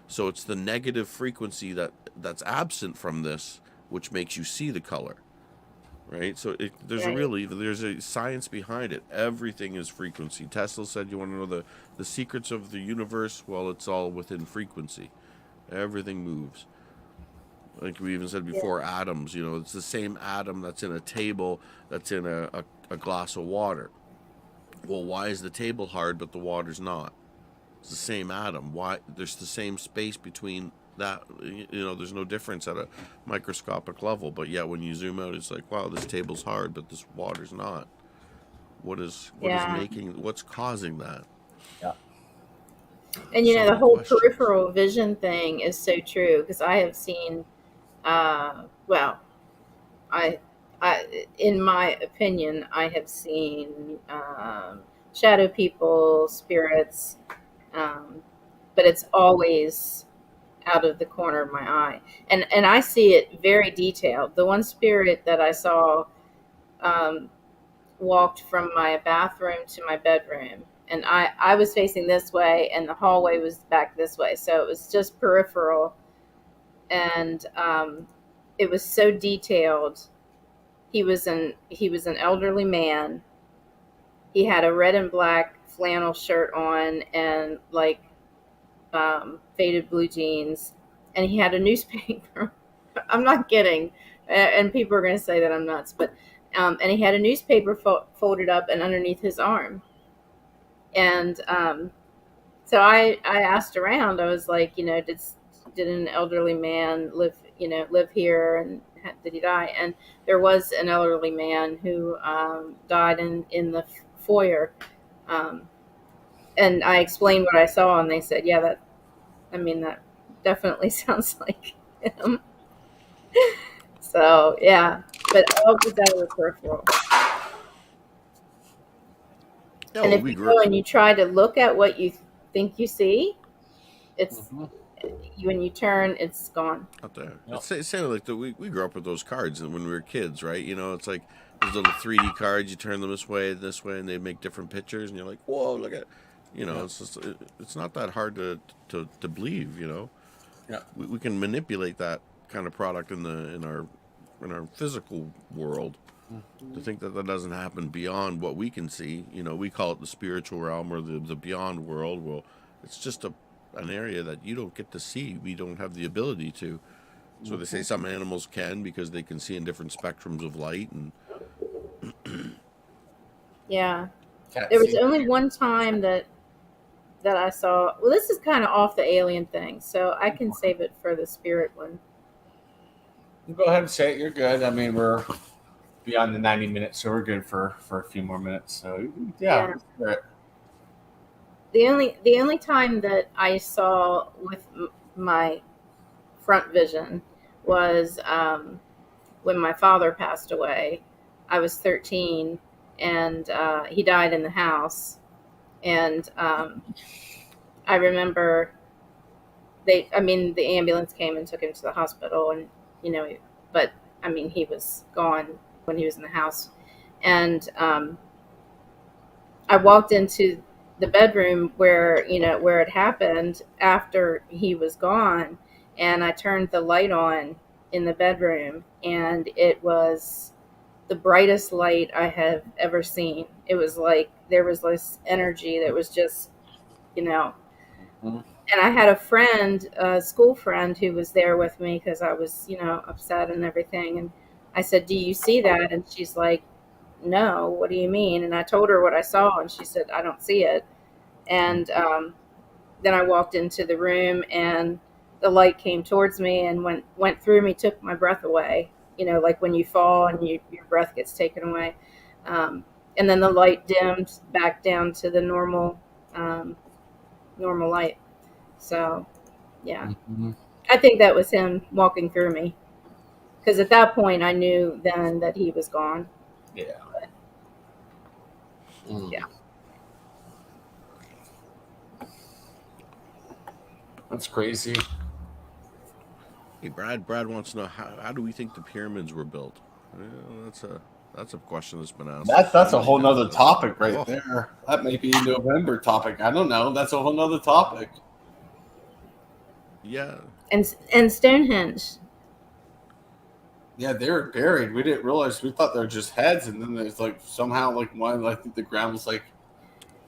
B: So it's the negative frequency that's absent from this, which makes you see the color, right? So there's a science behind it. Everything is frequency. Tesla said, you want to know the secrets of the universe? Well, it's all within frequency. Everything moves. Like we even said before, atoms, it's the same atom that's in a table that's in a glass of water. Well, why is the table hard but the water's not? It's the same atom. Why? There's the same space between that. There's no difference at a microscopic level. But yet when you zoom out, it's like, wow, this table's hard, but this water's not. What's causing that?
A: Yeah.
C: And the whole peripheral vision thing is so true, because I have seen, in my opinion, I have seen shadow people, spirits, but it's always out of the corner of my eye, and I see it very detailed. The one spirit that I saw um, walked from my bathroom to my bedroom, and I was facing this way, and the hallway was back this way, so it was just peripheral, and it was so detailed. He was an elderly man. He had a red and black flannel shirt on and like faded blue jeans, and he had a newspaper. I'm not kidding, and people are going to say that I'm nuts, but and he had a newspaper folded up and underneath his arm, and so I asked around. I was like, did an elderly man live here, and did he die? And there was an elderly man who died in the foyer. Um, and I explained what I saw, and they said, yeah, that definitely sounds like him. So yeah, but all was out of the peripheral.
B: Yeah,
C: And
B: well,
C: if you go and you try to look at what you think you see, it's when you turn, it's gone.
B: out there.
A: Yep.
B: It's sounded like we grew up with those cards when we were kids, right? It's like those little 3D cards. You turn them this way, and they make different pictures, and you're like, whoa, look at, it's just, it's not that hard to believe,
A: Yeah.
B: We can manipulate that kind of product in our physical world. To think that doesn't happen beyond what we can see, we call it the spiritual realm or the beyond world. Well, it's just an area that you don't get to see. We don't have the ability to. So they say some animals can because they can see in different spectrums of light. And
C: Yeah, there was only one time that I saw. Well, this is kind of off the alien thing, so I can save it for the spirit one.
A: Go ahead and say it. You're good. I mean, we're beyond the 90 minutes, so we're good for a few more minutes. So yeah.
C: The only time that I saw with my front vision was when my father passed away. I was 13, and he died in the house. And I remember the ambulance came and took him to the hospital, and but he was gone when he was in the house. And I walked into the bedroom where it happened after he was gone, and I turned the light on in the bedroom, and it was the brightest light I have ever seen. It was like there was this energy that was just, and I had a friend, a school friend, who was there with me because I was, upset and everything. And I said, "Do you see that?" And she's like, "No, what do you mean?" And I told her what I saw, and she said, "I don't see it." And then I walked into the room, and the light came towards me and went through me, took my breath away. Like when you fall and your breath gets taken away. And then the light dimmed back down to the normal light. So, yeah, I think that was him walking through me, because at that point I knew then that he was gone.
A: Yeah.
C: Yeah.
A: That's crazy.
B: hey, Brad wants to know how do we think the pyramids were built? That's a question that's been asked.
A: That's a whole nother topic right there. That may be a November topic. I don't know. That's a whole nother topic.
B: Yeah.
C: And Stonehenge.
A: Yeah, they were buried. We didn't realize. We thought they were just heads, and then there's like somehow like one, like the ground was like,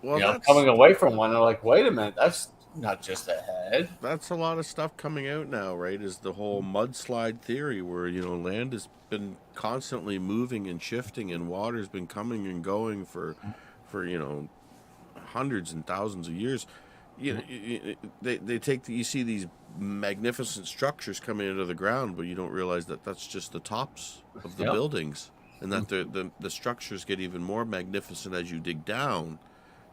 A: coming away from one. They're like, wait a minute, that's not just a head.
B: That's a lot of stuff coming out now, right? Is the whole mudslide theory where, land has been constantly moving and shifting, and water's been coming and going for hundreds and thousands of years. They take you see these magnificent structures coming into the ground, but you don't realize that that's just the tops of the buildings, and that the structures get even more magnificent as you dig down,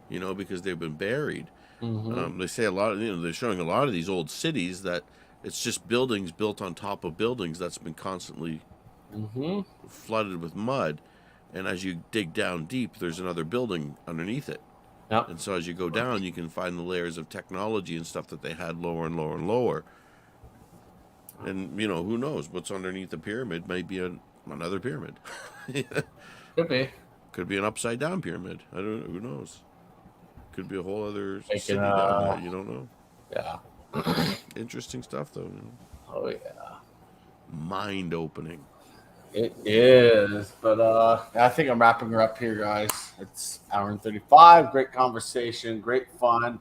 B: because they've been buried. They say a lot of, they're showing a lot of these old cities that it's just buildings built on top of buildings that's been constantly flooded with mud, and as you dig down deep, there's another building underneath it.
A: Yep.
B: And so as you go down, you can find the layers of technology and stuff that they had lower and lower and lower. And who knows? What's underneath the pyramid might be another pyramid.
A: Could be.
B: Could be an upside down pyramid. I don't know. Who knows? Could be a whole other
A: Making,
B: city down there. You don't know.
A: Yeah.
B: Interesting stuff, though.
A: Oh yeah.
B: Mind opening.
A: It is, but I think I'm wrapping her up here, guys. It's hour and 35. Great conversation, great fun.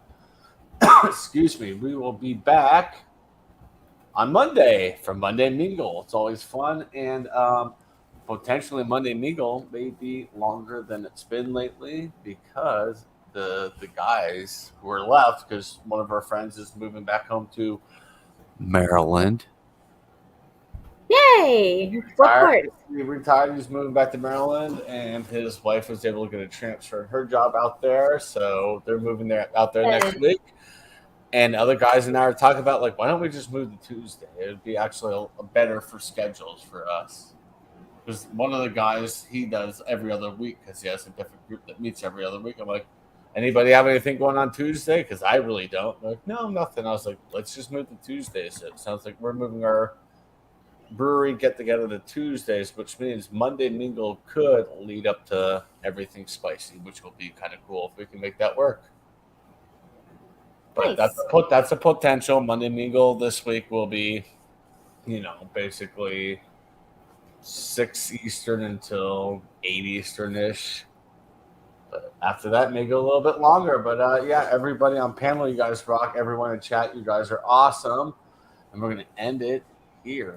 A: Excuse me. We will be back on Monday for Monday Mingle. It's always fun, and potentially Monday Mingle may be longer than it's been lately because the guys who are left, because one of our friends is moving back home to Maryland.
C: Yay! What part?
A: He retired. He's moving back to Maryland, and his wife was able to get a transfer in her job out there. So they're moving out there next week. And other guys and I are talking about, like, why don't we just move to Tuesday? It would be actually better for schedules for us. Because one of the guys, he does every other week because he has a different group that meets every other week. I'm like, anybody have anything going on Tuesday? Because I really don't. They're like, no, nothing. I was like, let's just move to Tuesdays. So it sounds like we're moving our brewery get together to Tuesdays, which means Monday Mingle could lead up to everything spicy, which will be kind of cool if we can make that work. But
C: Nice.
A: that's a potential. Monday Mingle this week will be, basically 6 Eastern until 8 Eastern-ish. But after that, may go a little bit longer. But yeah, everybody on panel, you guys rock. Everyone in chat, you guys are awesome. And we're going to end it here.